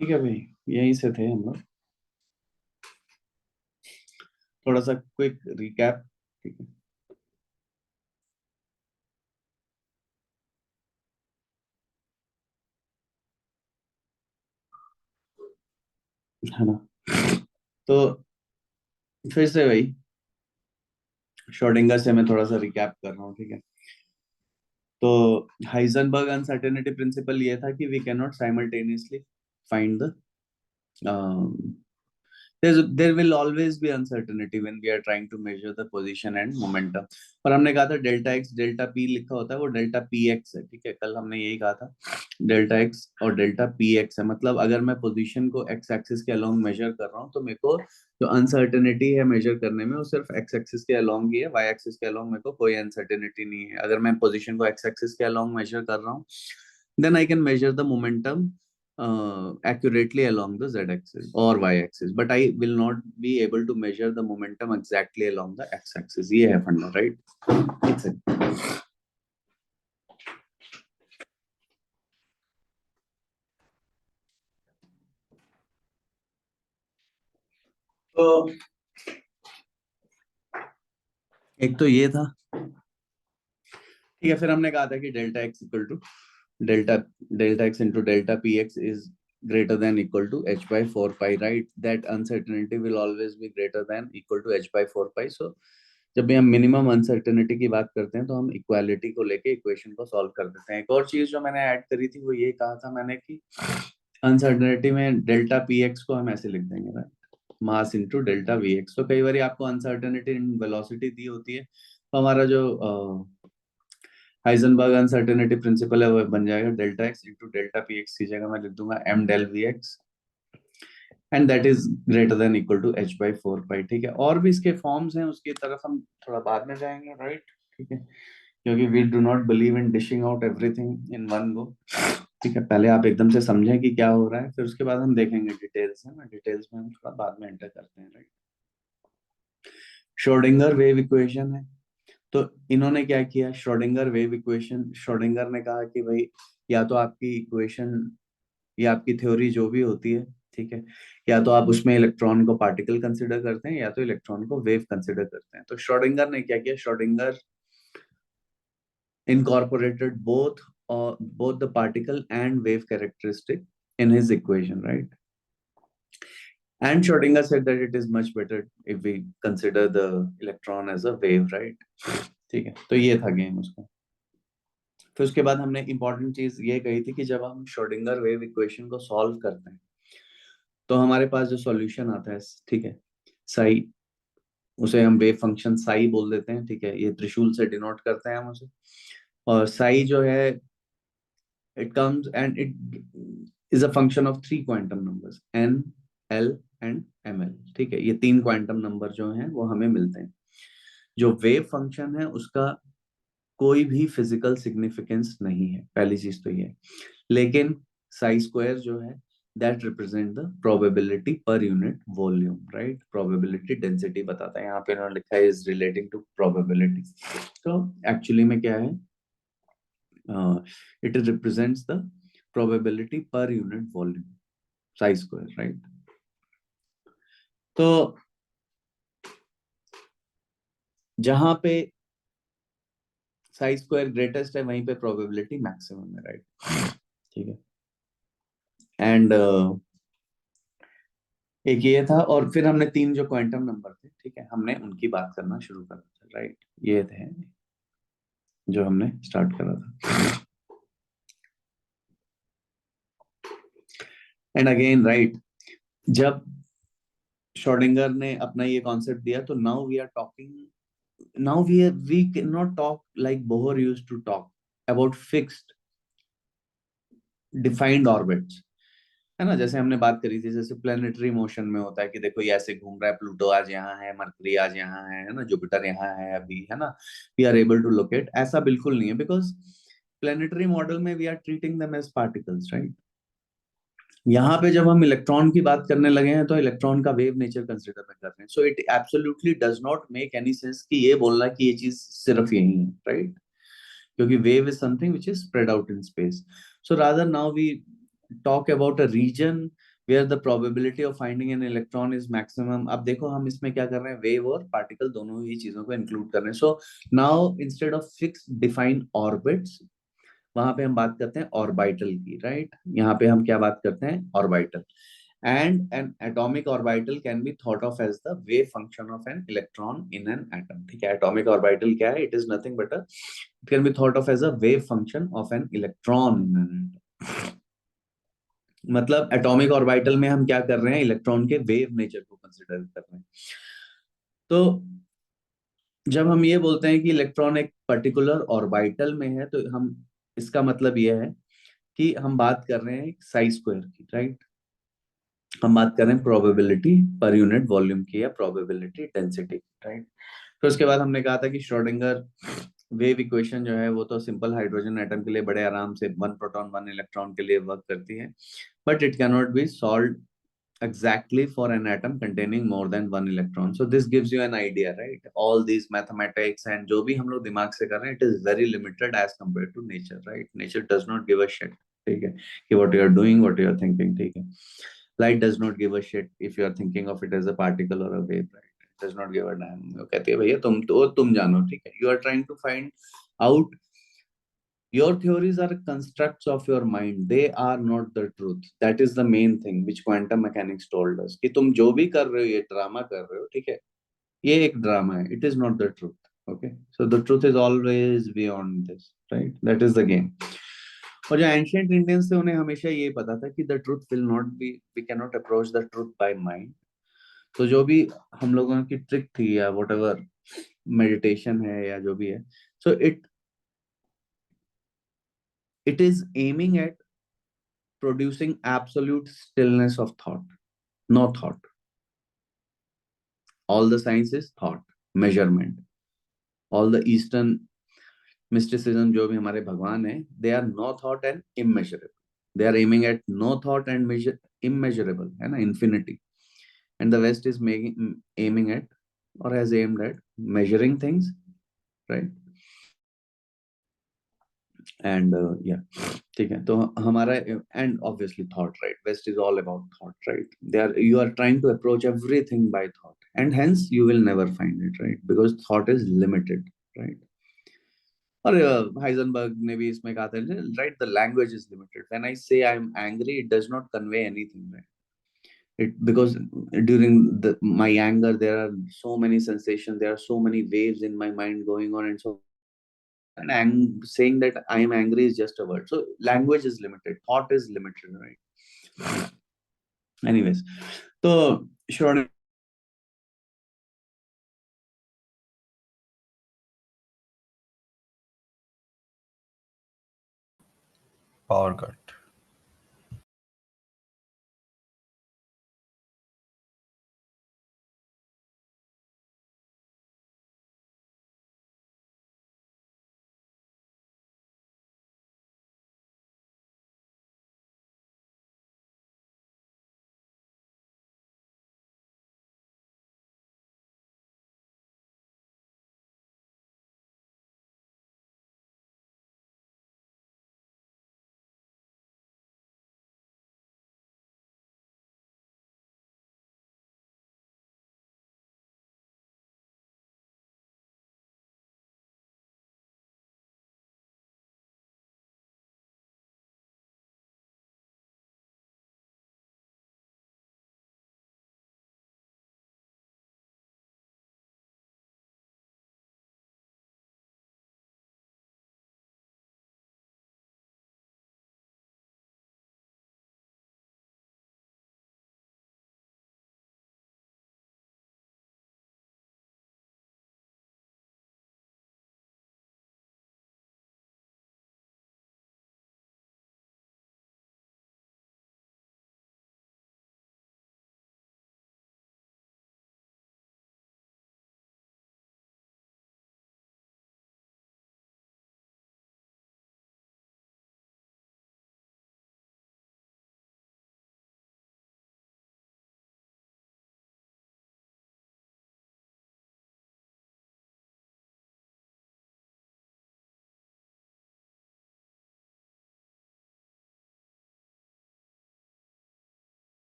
ठीक है भाई, यहीं से थे हम लोग। थोड़ा सा क्विक रिकैप। ठीक है ना? तो फिर से वही श्रोडिंगर से मैं थोड़ा सा रिकैप कर रहा हूँ, ठीक है? तो हाइजेनबर्ग अनसर्टेनिटी प्रिंसिपल ये था कि we can not simultaneously find the there will always be uncertainty when we are trying to measure the position and momentum। और हमने कहा था डेल्टा एक्स डेल्टा पी लिखा होता है, वो डेल्टा पी एक्स है, ठीक है? कल हमने यही कहा था, डेल्टा एक्स और डेल्टा पी एक्स है। मतलब अगर मैं पोजीशन को एक्स एक्सिस के अलोंग मेजर कर रहा हूँ तो मेरे को जो अनसर्टेनिटी है मेजर करने में, वो सिर्फ एक्स एक्सिस के अलोंग ही है। वाई एक्सिस के अलोंग मेरे को कोई अनसर्टेनिटी नहीं है। अगर मैं पोजीशन को एक्स एक्सिस के अलोंग मेजर कर रहा हूँ, then I can measure the momentum accurately along the z-axis or y-axis, but I will not be able to measure the momentum exactly along the x-axis। ये है फंडा, right? exactly। तो एक तो ये था, ठीक है? फिर हमने कहा था कि delta x equal to delta delta x into delta p x is greater than equal to h by 4 pi, right? That uncertainty will always be greater than equal to h by 4 pi। So जब भी हम minimum uncertainty की बात करते हैं तो हम equality को लेके इक्वेशन को सॉल्व कर देते हैं। एक और चीज जो मैंने ऐड करी थी वो ये कहा था मैंने कि अनसर्टेनिटी में डेल्टा पी एक्स को हम ऐसे लिख देंगे, right? Mass into delta we x. तो कई बार आपको अनसर्टेनिटी इन वेलोसिटी दी होती है, तो हमारा जो हाइजेनबर्ग अनसर्टेनिटी प्रिंसिपल है वो बन जाएगा delta x into delta p x की जगह मैं लिख दूंगा m del v x, and that is greater than equal to h by four pi. ठीक है? और भी इसके फॉर्म्स हैं, उसकी तरफ हम थोड़ा बाद में जाएंगे, राइट? ठीक है, क्योंकि we do not believe in dishing out everything in one go. ठीक है, पहले आप एकदम से समझें कि क्या हो रहा है, फिर उसके बाद हम देखेंगे डिटेल्स है ना। डिटेल्स में हम थोड़ा बाद में एंटर करते हैं, राइट? श्रोडिंगर वेव इक्वेशन है। तो इन्होंने क्या किया, श्रोडिंगर वेव इक्वेशन, श्रोडिंगर ने कहा कि भाई या तो आपकी इक्वेशन या आपकी थ्योरी जो भी होती है, ठीक है, या तो आप उसमें इलेक्ट्रॉन को पार्टिकल कंसिडर करते हैं या तो इलेक्ट्रॉन को वेव कंसिडर करते हैं। तो श्रोडिंगर ने क्या किया, Schrodinger incorporated both the particle and wave characteristic in his equation, right? And Schrodinger said that it is much better if we consider the electron as a wave, right? ठीक है, तो ये था गेम उसका। फिर उसके बाद हमने इंपॉर्टेंट चीज ये कही थी कि जब हम श्रोडिंगर वेव इक्वेशन को सॉल्व करते हैं तो हमारे पास जो सॉल्यूशन आता है, ठीक है, साई, उसे हम वेव फंक्शन साई बोल देते हैं, ठीक है? ये त्रिशूल से डिनोट करते हैं हम उसे। और साई जो है, it comes and it is a function of three quantum numbers n, l and ml। ठीक है, ये तीन क्वांटम नंबर जो हैं वो हमें मिलते हैं। जो वेव फंक्शन है उसका कोई भी फिजिकल सिग्निफिकेंस नहीं है, पहली चीज तो ये है। लेकिन साई स्क्वायर जो है that represent the probability per unit volume, right? Probability density बताता है, यहाँ पे इन्होंने लिखा है इज रिलेटिंग टू प्रोबेबिलिटी। तो एक्चुअली में क्या है, it represents the probability per unit volume, psi square, right? तो जहां पे साई स्क्वायर ग्रेटेस्ट है वहीं पे प्रोबेबिलिटी मैक्सिमम है, राइट? ठीक है, एंड एक ये था, और फिर हमने तीन जो क्वांटम नंबर थे, ठीक है, हमने उनकी बात करना शुरू करा था, राइट? ये थे जो हमने स्टार्ट करा था। एंड अगेन, राइट, जब श्रोडिंगर ने अपना ये कॉन्सेप्ट दिया तो now we are talking, now we cannot talk like Bohr used to talk about fixed defined orbits, है ना? जैसे हमने बात करी थी, जैसे प्लेनेटरी मोशन में होता है कि देखो ये ऐसे घूम रहा है, प्लूटो आज यहाँ है, मरकरी आज यहाँ है ना, जुपिटर यहाँ है अभी, है ना? We are able to locate. ऐसा बिल्कुल नहीं है, बिकॉज प्लेनेटरी मॉडल में we are treating them as particles, right? यहाँ पे जब हम इलेक्ट्रॉन की बात करने लगे हैं तो इलेक्ट्रॉन का वेव नेचर कंसिडर कर रहे हैं। So it absolutely does not make any sense कि ये बोलना कि ये चीज सिर्फ यही है, राइट? क्योंकि wave is something which is spread out in space। So rather now we talk about a region where the probability of finding an electron is maximum. अब देखो हम इसमें क्या कर रहे हैं, वेव और पार्टिकल दोनों ही चीजों को इंक्लूड कर रहे हैं. So now instead of fix define orbits, वहां पे हम बात करते हैं ऑर्बिटल की, राइट. यहाँ पे हम क्या बात करते हैं, orbital. And an atomic orbital can be thought of as the wave function of an electron in an atom. ठीक है, atomic orbital क्या है, it is nothing but it can be thought of as a wave function of an electron in an atom. मतलब atomic orbital में हम क्या कर रहे हैं, इलेक्ट्रॉन के वेव नेचर को कंसिडर कर रहे हैं. तो जब हम ये बोलते हैं कि इलेक्ट्रॉन एक पर्टिकुलर ऑर्बिटल में है, तो हम इसका मतलब ये है कि हम बात कर रहे हैं साई स्क्वायर की, राइट. हम बात कर रहे हैं प्रोबेबिलिटी पर यूनिट वॉल्यूम की या प्रोबेबिलिटी डेंसिटी, राइट. तो उसके बाद हमने कहा था कि श्रोडिंगर वेव इक्वेशन जो है वो तो सिंपल हाइड्रोजन एटम के लिए बड़े आराम से 1 प्रोटॉन 1 इलेक्ट्रॉन के लिए वर्क करती है, but it cannot be solve exactly for an atom containing more than 1 electron. So this gives you an idea, right? All these mathematics and जो भी हम लोग दिमाग से कर रहे हैं, it is very limited as compared to nature, right? Nature does not give a shit, ठीक है, कि what you are doing, what you are thinking, ठीक है. Light does not give a shit if you are thinking of it as a particle or a wave, right? It does not give a damn. वो कहती है भैया तुम जानो, ठीक है. You are trying to find out. Your theories are constructs of your mind. They are not the truth. That is the main thing which quantum mechanics told us. कि तुम जो भी कर रहे हो, ये ड्रामा कर रहे हो, ठीक है, ये एक ड्रामा है. It is not the truth. Okay, so the truth is always beyond this, right? That is the game. और जो एंशियंट इंडियंस थे उन्हें हमेशा ये पता था कि the truth will not be, we can not approach the truth by mind. तो जो भी हम लोगों की ट्रिक थी या वट एवर मेडिटेशन है या जो भी है, so it is aiming at producing absolute stillness of thought, no thought. All the science is thought, measurement. All the Eastern mysticism, जो भी हमारे भगवान है, they are no thought and immeasurable. They are aiming at no thought and immeasurable, है ना, infinity. And the West is aiming at or has aimed at measuring things, right? And yeah, ठीक है. तो हमारा and obviously thought, right? West is all about thought, right? You are trying to approach everything by thought, and hence you will never find it, right? Because thought is limited, right? और Heisenberg ने भी इसमें कहा था, right? The language is limited. When I say I'm angry, it does not convey anything, right? Because during my anger there are so many sensations, there are so many waves in my mind going on, and so and saying that I am angry is just a word. So language is limited, thought is limited, right? Anyways, so Schrodinger Power cut.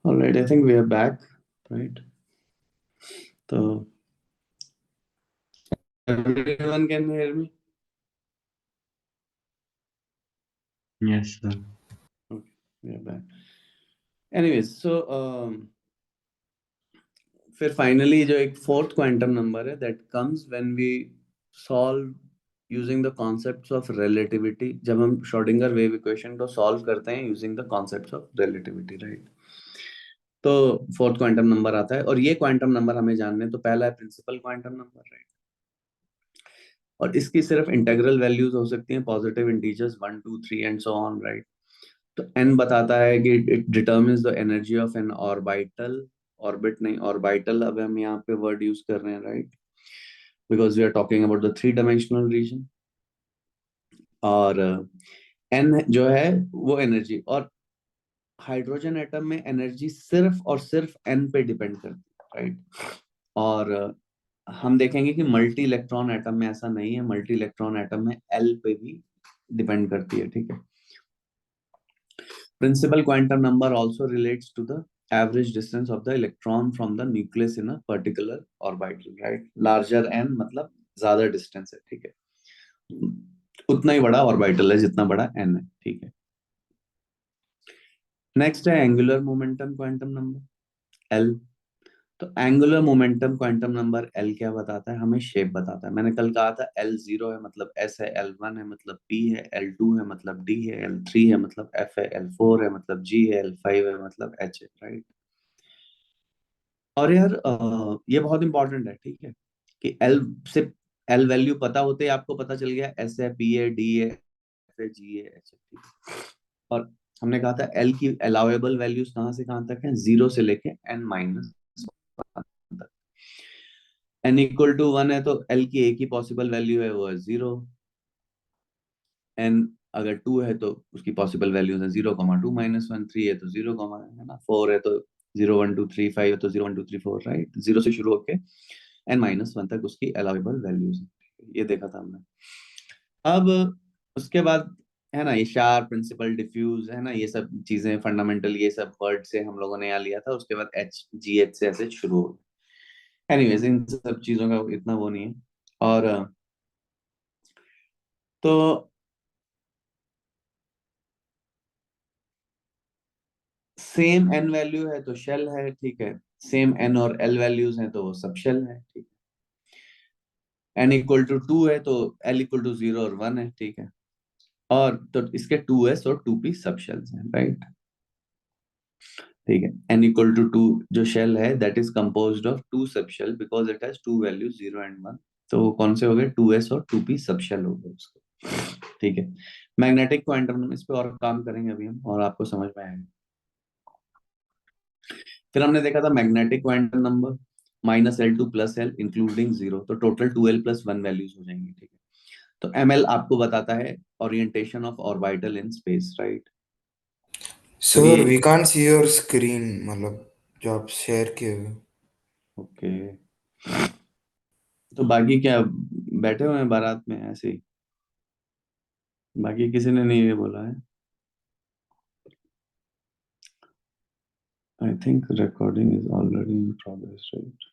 All right, I think we are back, right? So everyone can hear me? Yes, sir. Okay, we are back. Anyways, so फिर finally जो एक fourth quantum number है that comes when we solve using the concepts of relativity, जब हम Schrodinger wave equation को solve करते हैं using the concepts of relativity, right? तो फोर्थ क्वांटम नंबर आता है, और ये क्वांटम नंबर हमें जानने हैं। तो पहला है प्रिंसिपल क्वांटम नंबर, राइट? और इसकी सिर्फ इंटीग्रल वैल्यूज हो सकती हैं, positive integers 1 2 3 and so on, right? तो n बताता है कि it determines the energy of an orbital, orbit नहीं ऑर्बिटल, अब हम यहाँ पे वर्ड यूज कर रहे हैं, right? Because we are talking about the three dimensional region. और n जो है वो एनर्जी, और हाइड्रोजन एटम में एनर्जी सिर्फ और सिर्फ n पे डिपेंड करती है, राइट? और हम देखेंगे कि मल्टी इलेक्ट्रॉन एटम में ऐसा नहीं है, मल्टी इलेक्ट्रॉन एटम में l पे भी डिपेंड करती है, ठीक है? Principal quantum number also relates to the average distance of the electron from the nucleus in a particular orbital, right? Larger n मतलब ज्यादा distance है, ठीक है? उतना ही बड़ा orbital है जितना बड़ा n है, ठीक है? Next है angular momentum quantum number, L। तो angular momentum quantum number L क्या बताता है? हमें शेप बताता है। मैंने कल कहा था एल जीरो है मतलब एस है, एल वन है मतलब पी है, एल टू है मतलब डी है, एल थ्री है मतलब एफ है, एल फोर है मतलब जी है, एल फाइव है मतलब एच है, राइट? और यार ये बहुत इंपॉर्टेंट है, ठीक है? कि एल से एल वैल्यू पता होते ही आपको पता चल गया एस है, पी है, डी है, एफ है, जी है, एच है, ठीक है? और हमने कहा था एल की अलाउेबल वैल्यूज कहाँ से कहाँ तक है? जीरो से लेके एन माइनस तक। एन इक्वल टू वन है तो एल की एक ही पॉसिबल वैल्यू है, वो है जीरो। एन अगर टू है तो उसकी पॉसिबल वैल्यूज है 0,2 - 1, 3 है तो 0, है ना, 4 है तो 0 1 2 3, 5 है तो 0 1 2 3 4, राइट? जीरो से शुरू होके n-1 तक उसकी अलाउेबल वैल्यूज है, ये देखा था हमने। अब उसके बाद है ना ये शार्प, प्रिंसिपल, डिफ्यूज, है ना, ये सब चीजें फंडामेंटल, ये सब वर्ड से हम लोगों ने यहाँ लिया था। उसके बाद एच जी एच से ऐसे शुरू हो। एनीवेज इन सब चीजों का इतना वो नहीं है। और तो सेम एन वैल्यू है तो शेल है, ठीक है? सेम एन और एल वैल्यूज हैं तो वो सब शेल है, ठीक है? एन इक्वल टू टू है तो एल इक्वल टू जीरो और वन है, ठीक है? और तो इसके टू एस और टू पी सब शेल्स हैं, राइट? ठीक है, एन इक्वल टू टू जो शेल है that is composed of two subshell because it has two values 0 and 1। तो वो कौन से हो गए? टू एस और टू पी सब शेल हो गए उसके, ठीक है? मैग्नेटिक क्वांटम, इस पे और काम करेंगे अभी हम, और आपको समझ में आएगा। फिर हमने देखा था magnetic quantum number -L2 + L including zero, तो टोटल 2L + 1 वैल्यूज हो जाएंगी, ठीक है? तो ml आपको बताता है orientation of orbital in space, right? तो सर ये we can't see your screen, मतलब जो आप शेयर किए हुए। ओके। तो बाकी क्या बैठे हुए हैं बारात में ऐसे ही? बाकी किसी ने नहीं ये बोला है? I think recording is already in progress, right?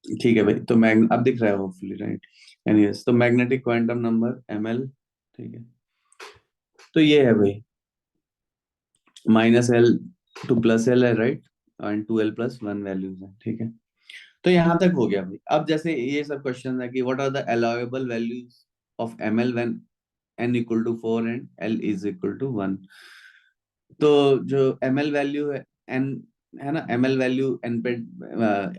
ठीक है भाई, तो मैग अब दिख रहा है होपफुली, राइट? एनीवेज तो मैग्नेटिक क्वांटम नंबर ml, ठीक है? तो ये है भाई -L to +L है, राइट? एंड 2L + 1 वैल्यूज है, ठीक है? तो यहाँ तक हो गया भाई। अब जैसे ये सब क्वेश्चन है कि what are the allowable values of ml when n equal to 4 and l is equal to 1। तो जो ml वैल्यू है n, है ना, ml वैल्यू n पे,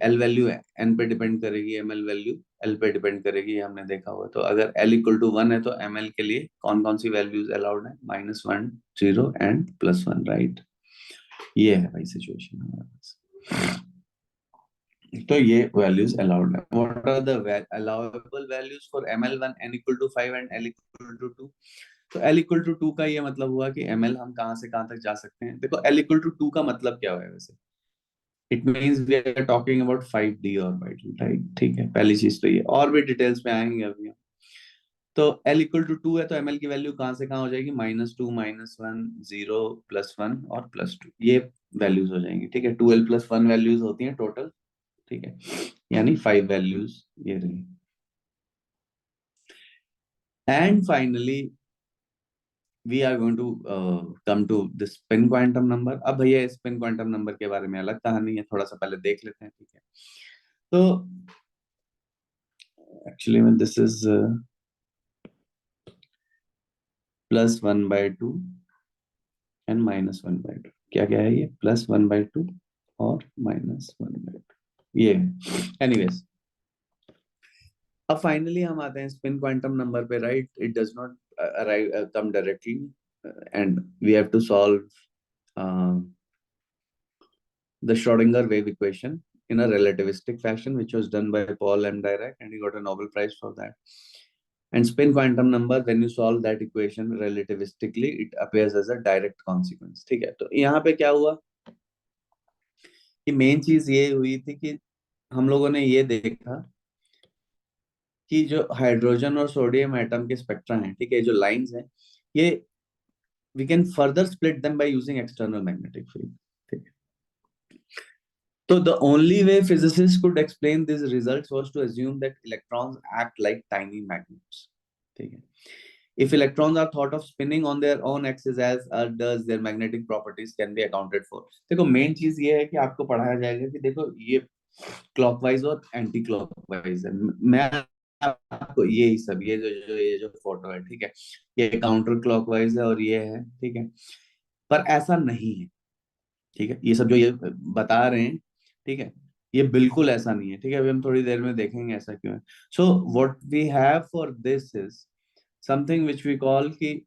l वैल्यू n पे डिपेंड करेगी, ml वैल्यू l पे डिपेंड करेगी, ये हमने देखा हुआ है। तो अगर l इक्वल टू 1 है तो ml के लिए कौन कौन सी वैल्यूज अलाउड है? -1, 0 एंड +1, राइट? ये है भाई सिचुएशन हमारे पास। तो ये वैल्यूज अलाउड है। What are the allowable values for ml1 n equal to 5 and l equal to 2? तो l इक्वल टू 2 का ये मतलब हुआ कि ml हम कहां से कहां तक जा सकते हैं। देखो l इक्वल टू 2 का मतलब क्या है वैसे? It means we are talking about 5d orbital, right? ठीक है, पहली चीज तो ये, और भी डिटेल्स में आएंगे अभी हम। तो L इक्वल टू 2 है तो ML की वैल्यू कहाँ से कहाँ हो जाएगी, -2 -1 0 +1 और +2, ये वैल्यूज हो जाएंगी। ठीक है, 2L + 1 वैल्यूज होती हैं टोटल। ठीक है, यानी 5 वैल्यूज ये रही। And finally we are going to come to the spin quantum number. अब भैया स्पिन क्वांटम नंबर के बारे में अलग कहानी है, थोड़ा सा पहले देख लेते हैं। ठीक है, तो एक्चुअली में दिस इज +1/2 एंड -1/2। क्या क्या है ये, +1/2 और -1/2 ये। एनीवेज, अब फाइनली हम आते हैं स्पिन क्वांटम नंबर पे, right. It does not arrive come directly and we have to solve the Schrodinger wave equation in a relativistic fashion, which was done by Paul M. Dirac, and he got a Nobel Prize for that. And spin quantum number, when you solve that equation relativistically, it appears as a direct consequence. ठीक है, तो यहाँ पे क्या हुआ कि main चीज ये हुई थी कि हम लोगों ने ये देखा कि जो हाइड्रोजन और सोडियम एटम के स्पेक्ट्रा हैं, ठीक है, जो लाइंस हैं, ये we can further split them by using external magnetic field. ठीक है, so the only way physicists could explain these results was to assume that electrons act like tiny magnets. ठीक है, if electrons are thought of spinning on their own axis as does their magnetic properties can be accounted for. देखो main चीज ये है कि आपको पढ़ाया जाएगा कि देखो ये क्लॉकवाइज और एंटी क्लॉकवाइज है। मैं आपको ये सब ये जो फोटो है, ठीक है, ये काउंटर क्लॉकवाइज है और ये है, ठीक है, पर ऐसा नहीं है। ठीक है, ये सब जो ये बता रहे हैं, ठीक है, ये बिल्कुल ऐसा नहीं है। ठीक है, अभी हम थोड़ी देर में देखेंगे ऐसा क्यों है। So what we have for this is something which we call कि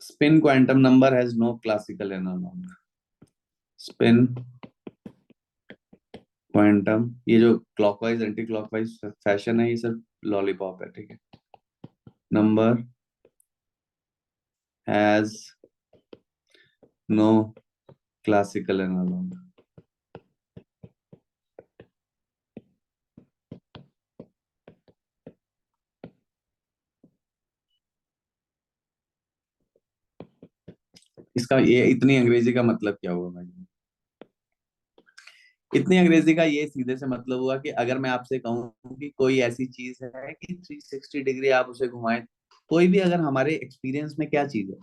spin quantum number has no classical analog. Spin quantum, ये जो क्लॉकवाइज एंटी क्लॉकवाइज फैशन है, ये सब लॉलीपॉप है। ठीक है, number has no classical analog. इसका ये इतनी अंग्रेजी का मतलब क्या हुआ भाई? इतनी अंग्रेजी का ये सीधे से मतलब हुआ कि अगर मैं आपसे कहूँ कि कोई ऐसी चीज है कि 360 डिग्री आप उसे घुमाएं, कोई भी, अगर हमारे एक्सपीरियंस में क्या चीज है,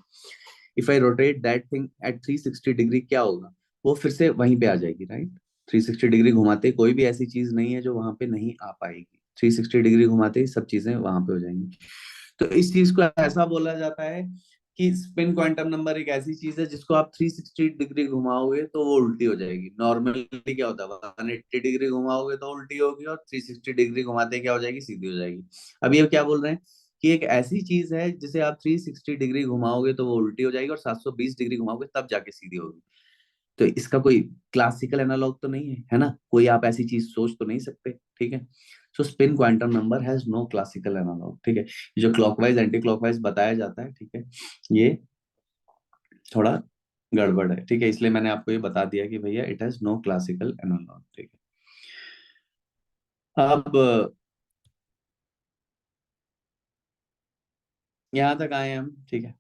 if I rotate that thing at 360 degree, क्या होगा, वो फिर से वहीं पे आ जाएगी, राइट। 360 डिग्री घुमाते कोई भी ऐसी चीज नहीं है जो वहां पे नहीं आ पाएगी। 360 डिग्री घुमाते ही सब चीजें वहां पे हो जाएंगी। तो इस चीज को ऐसा बोला जाता है कि स्पिन क्वांटम नंबर एक ऐसी चीज है जिसको आप 360 डिग्री घुमाओगे तो वो उल्टी हो जाएगी। नॉर्मली क्या होता है, 180 डिग्री घुमाओगे तो उल्टी होगी, और 360 डिग्री घुमाते क्या हो जाएगी, सीधी हो जाएगी। अब ये क्या बोल रहे हैं कि एक ऐसी चीज है जिसे आप 360 डिग्री घुमाओगे तो वो उल्टी हो जाएगी, और 720 डिग्री घुमाओगे तब जाके सीधी होगी। तो इसका कोई क्लासिकल एनालॉग तो नहीं है, है ना, कोई आप ऐसी चीज सोच तो नहीं सकते। ठीक है, so spin quantum number has no classical analog. ठीक है, जो क्लॉकवाइज एंटी क्लॉकवाइज बताया जाता है, ठीक है, ये थोड़ा गड़बड़ है। ठीक है, इसलिए मैंने आपको ये बता दिया कि भैया it has no classical analog. ठीक है, अब यहाँ तक आए हम। ठीक है,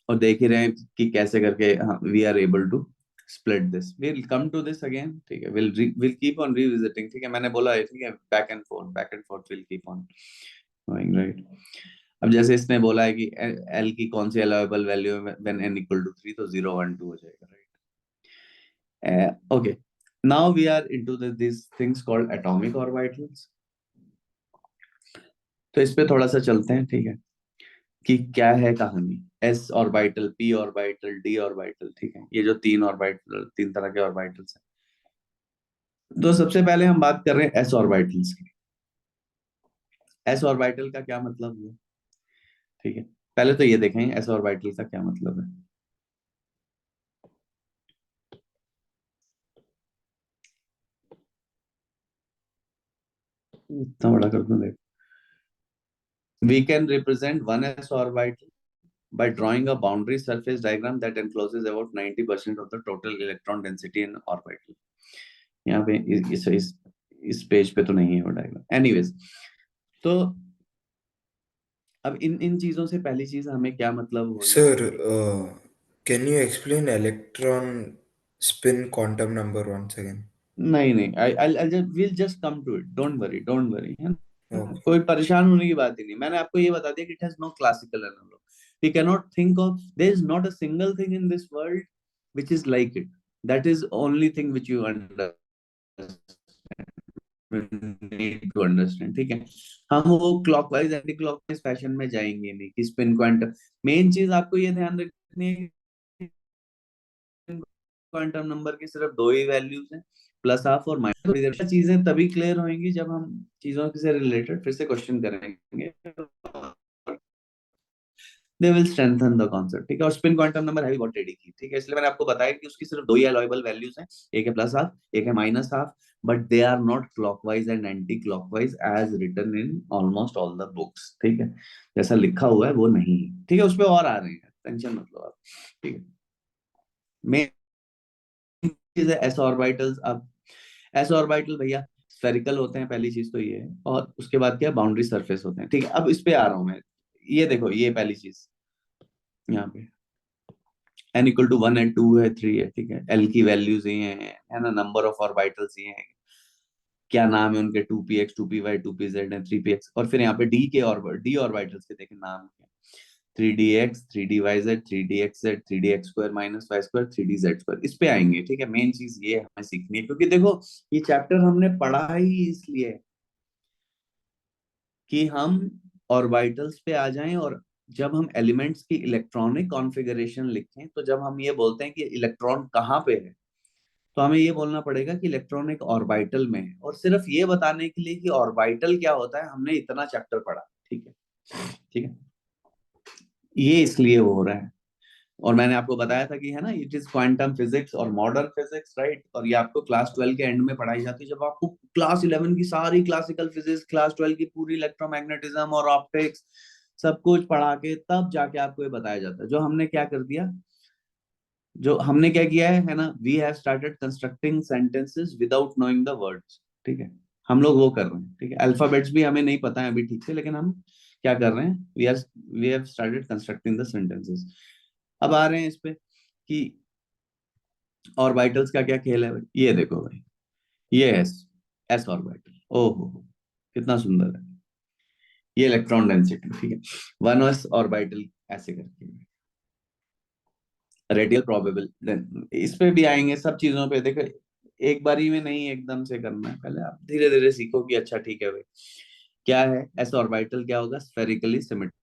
और देख ही रहे हैं कि कैसे करके we are able to split this. Will come to this again. ठीक है, विल कीप ऑन रिविजिटिंग। ठीक है, मैंने बोला है, ठीक है, back and forth will keep on going, right. अब जैसे इसने बोला है कि एल की कौन सी अलाउएबल वैल्यू है व्हेन n इक्वल टू 3, तो 0 1 2 हो जाएगा, right. Okay, now we are into this things called atomic orbitals. तो इस पे थोड़ा सा चलते हैं। ठीक है, कि क्या है कहानी S orbital, P orbital, D orbital. ठीक है, ये जो तीन ऑर्बिटल, तीन तरह के ऑर्बिटल्स हैं। तो सबसे पहले हम बात कर रहे हैं एस ऑर्बिटल्स की। एस ऑर्बिटल का क्या मतलब है? ठीक है, पहले तो ये देखें एस ऑर्बिटल का क्या मतलब है। इतना बड़ा कर दूं, देख। We can represent one s orbital by drawing a boundary surface diagram that encloses about 90% of the total electron density in orbital. यहाँ पे इस पेज पे तो नहीं है वो डायग्राम। एनीवेज, तो अब इन इन चीजों से पहली चीज हमें क्या मतलब होनी Sir, चाहिए। can you explain electron spin quantum number once again? नहीं नहीं, I will just come to it, don't worry, है ना? Okay. कोई परेशान होने की बात ही नहीं। मैंने आपको ये बता दिया कि it has no classical analog. We can not think of, there is not a single thing in this world which is like it. That is only thing which you understand, need to understand, ठीक है? हम वो clockwise anti clockwise fashion में जाएंगे नहीं कि spin quantum. Main चीज आपको ये ध्यान रखनी है, क्वांटम नंबर की सिर्फ दो ही वैल्यूज हैं, प्लस हाफ और माइनस। थोड़ी देर चीजें तभी क्लियर होंगी जब हम चीजों से रिलेटेड फिर से क्वेश्चन करेंगे, they will strengthen the concept, ठीक है? और स्पिन क्वांटम नंबर है भी बहुत टेढ़ी की, ठीक है? इसलिए मैंने आपको बताया कि उसकी सिर्फ दो ही अलाइबल वैल्यूज हैं, एक है प्लस हाफ, एक है minus half, but they are not clockwise and anti clockwise as written in almost all the books, ठीक है? जैसा लिखा हुआ है वो नहीं, ठीक है? उसपे और आ रहे हैं, टेंशन मत लो आप, ठीक है? मेन चीज है एस ऑर्बिटल्स। अब एस ऑर्बिटल भैया स्फेरिकल होते हैं, पहली चीज तो ये है, और उसके बाद क्या, बाउंड्री सरफेस होते हैं, ठीक है? अब इस पे आ रहा हूं मैं। ये देखो, ये पहली चीज यहाँ पे n इक्वल टू 1 and 2 है, 3 है, ठीक है? एल की वैल्यूज ये हैं, है ना? नंबर ऑफ ऑर्बिटल्स ये हैं, क्या नाम है उनके, 2px 2py 2pz है, 3px, और फिर यहाँ पे डी ऑर्बिटल्स के देखें नाम क्या, 3dx 3dyz 3dxz 3dx² minus Y square 3dz²। इस पे आएंगे, ठीक है? मेन चीज ये हमें सीखनी है, क्योंकि देखो ये चैप्टर हमने पढ़ा ही इसलिए है कि हम ऑर्बिटल्स पे आ जाएं, और जब हम एलिमेंट्स की इलेक्ट्रॉनिक कॉन्फ़िगरेशन लिखें, तो जब हम ये बोलते हैं कि इलेक्ट्रॉन कहाँ पे है, तो हमें ये बोलना पड़ेगा कि इलेक्ट्रॉन एक ऑर्बिटल में है। और सिर्फ ये बताने के लिए कि ऑर्बिटल क्या होता है, हमने इतना चैप्टर पढ़ा, ठीक है? ठीक है, ये इसलिए हो रहा है। और मैंने आपको बताया था कि है ना, इट इज क्वांटम फिजिक्स और मॉडर्न फिजिक्स, राइट? और ये आपको क्लास 12 के एंड में पढ़ाई जाती है, जब आपको क्लास 11 की सारी क्लासिकल फिजिक्स, क्लास 12 की पूरी इलेक्ट्रोमैग्नेटिज्म और ऑप्टिक्स सब कुछ पढ़ा के तब जाके आपको ये बताया जाता है। जो हमने क्या कर दिया, जो हमने क्या किया है ना, we have started constructing sentences without knowing the words, ठीक है? हम लोग वो कर रहे हैं, ठीक है? अल्फाबेट्स भी हमें नहीं पता है अभी ठीक से, लेकिन हम क्या कर रहे हैं, we have started constructing the sentences. अब आ रहे हैं इस पे कि ऑर्बिटल्स का क्या खेल है भाई। ये देखो भाई, ये एस एस ऑर्बिटल, ओहो कितना सुंदर है। ये इलेक्ट्रॉन डेंसिटी, ठीक है? वन एस ऑर्बिटल ऐसे करके, रेडियल प्रोबेबल, इस पे भी आएंगे, सब चीजों पे देखो। एक बारी में नहीं एकदम से करना है, पहले आप धीरे धीरे सीखो कि अच्छा ठीक है भाई, क्या है एस ऑर्बिटल, क्या होगा, स्फेरिकली सिमेट्रिक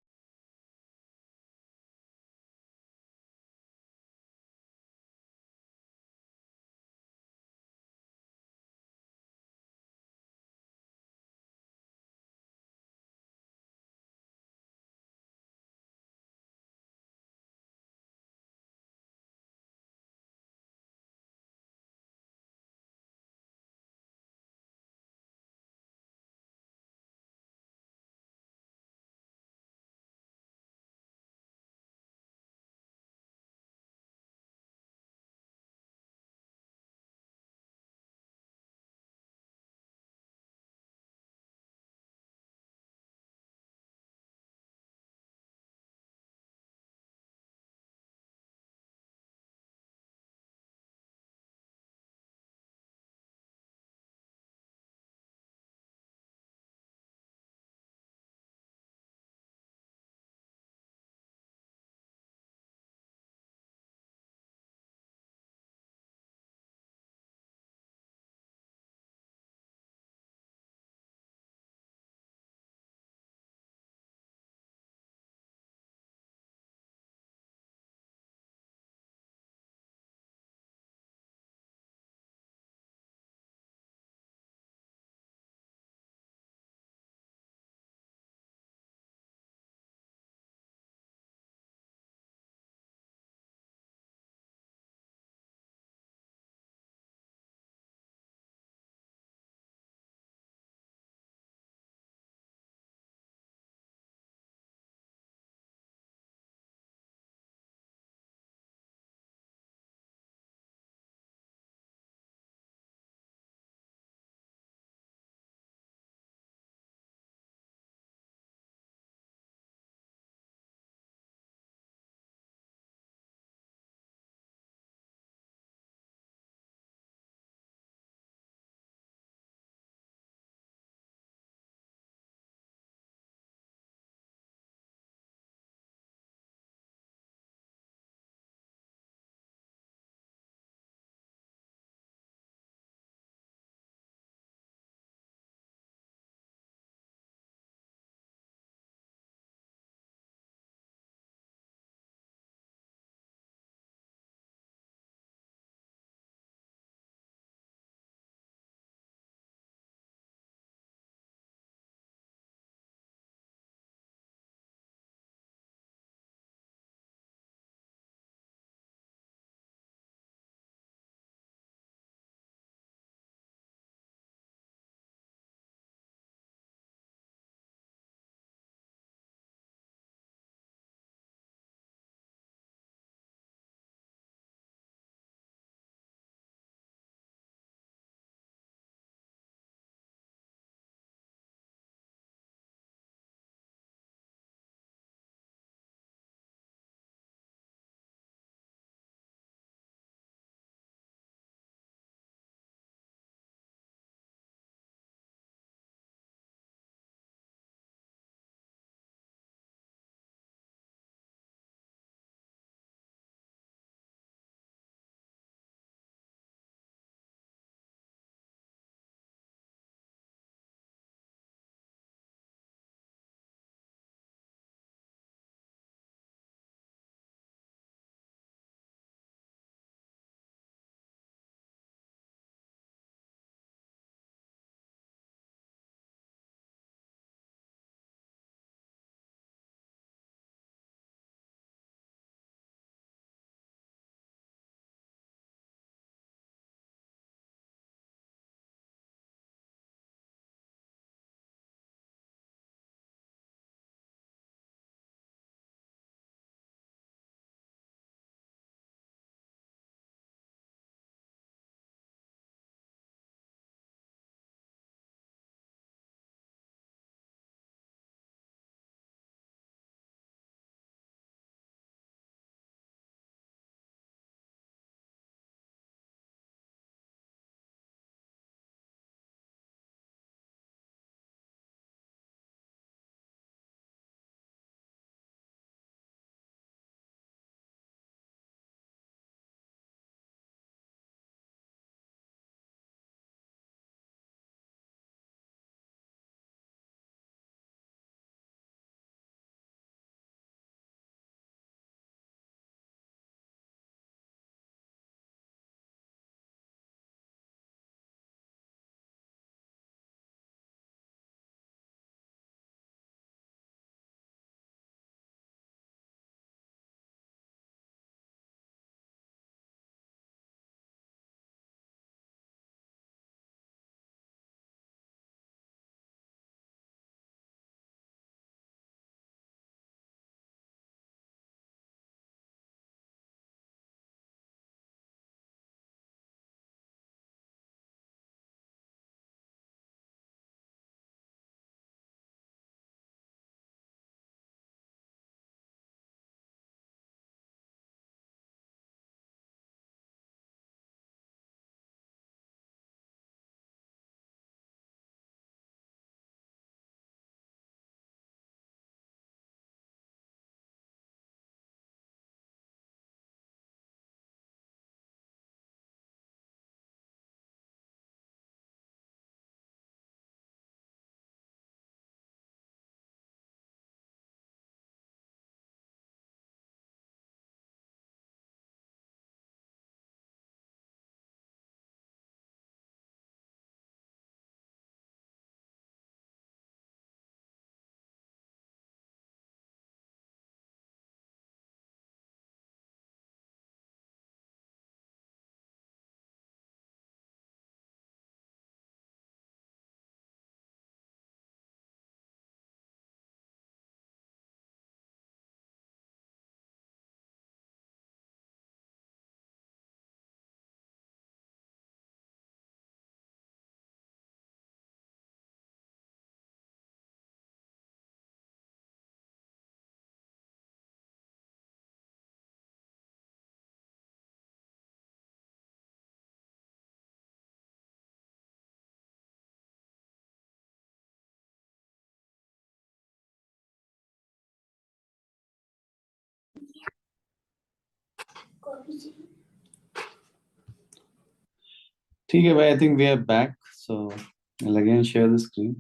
ठीक है भाई, I think we are back, so I'll again share the screen.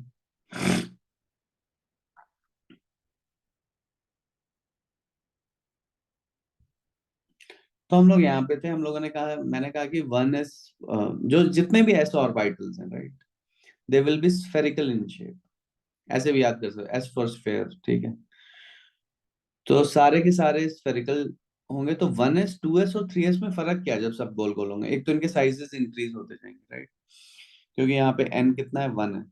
तो हम लोग यहाँ पे थे, हम लोगों ने कहा, मैंने कहा कि वन एस, जो जितने भी एस ऑर्बिटल्स हैं, right, they will B spherical in shape, ऐसे भी याद कर सकते, एस फॉर स्फेयर, ठीक है। तो सारे के सारे स्फेरिकल होंगे, तो वन एस, टू एस और थ्री एस में फर्क क्या है जब सब गोल गोल होंगे? एक तो इनके साइजेस इंक्रीज होते जाएंगे, राइट, क्योंकि यहाँ पे एन कितना है, वन है,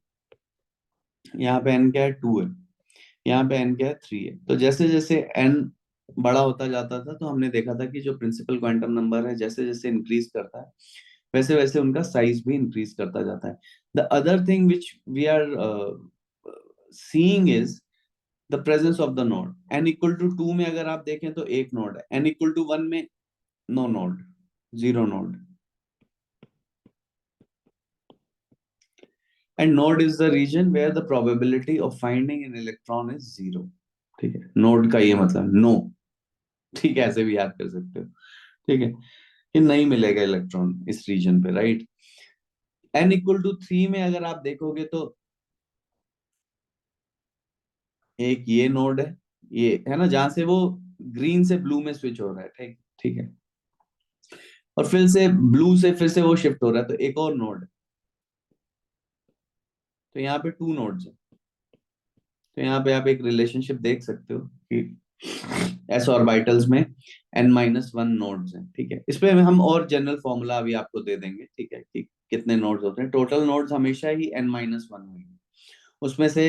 यहाँ पे एन क्या है, टू है, यहाँ पे एन क्या है, थ्री है। तो जैसे जैसे एन बड़ा होता जाता था, तो हमने देखा था कि जो प्रिंसिपल क्वांटम नंबर है जैसे जैसे इंक्रीज करता है, वैसे वैसे उनका साइज भी इंक्रीज करता जाता है। The other thing which we are seeing is the presence of the node. N equal to two में अगर आप देखें तो एक नोड है, एन इक्वल टू वन में no node, zero node. And node is the reason where the probability of finding an electron is zero, ठीक है। नोड का ये मतलब नो, ठीक है, ऐसे भी याद कर सकते हो, ठीक है, कि नहीं मिलेगा इलेक्ट्रॉन इस रीजन पे, right. N equal to three में अगर आप देखोगे तो एक ये नोड है, ये है ना, जहां से वो ग्रीन से ब्लू में स्विच हो रहा है, ठीक, ठीक है, और फिर से ब्लू से फिर से वो शिफ्ट हो रहा है, तो एक और नोड है। तो यहाँ पे टू नोड्स है, तो यहाँ पे आप एक रिलेशनशिप देख सकते हो कि एस ऑर्बिटल्स में एन माइनस वन नोड्स हैं, ठीक है। इस पे हम और जनरल फॉर्मूला अभी आपको दे देंगे, ठीक है, कि कितने नोड्स होते हैं। टोटल नोड्स हमेशा ही एन माइनस वन होंगे, उसमें से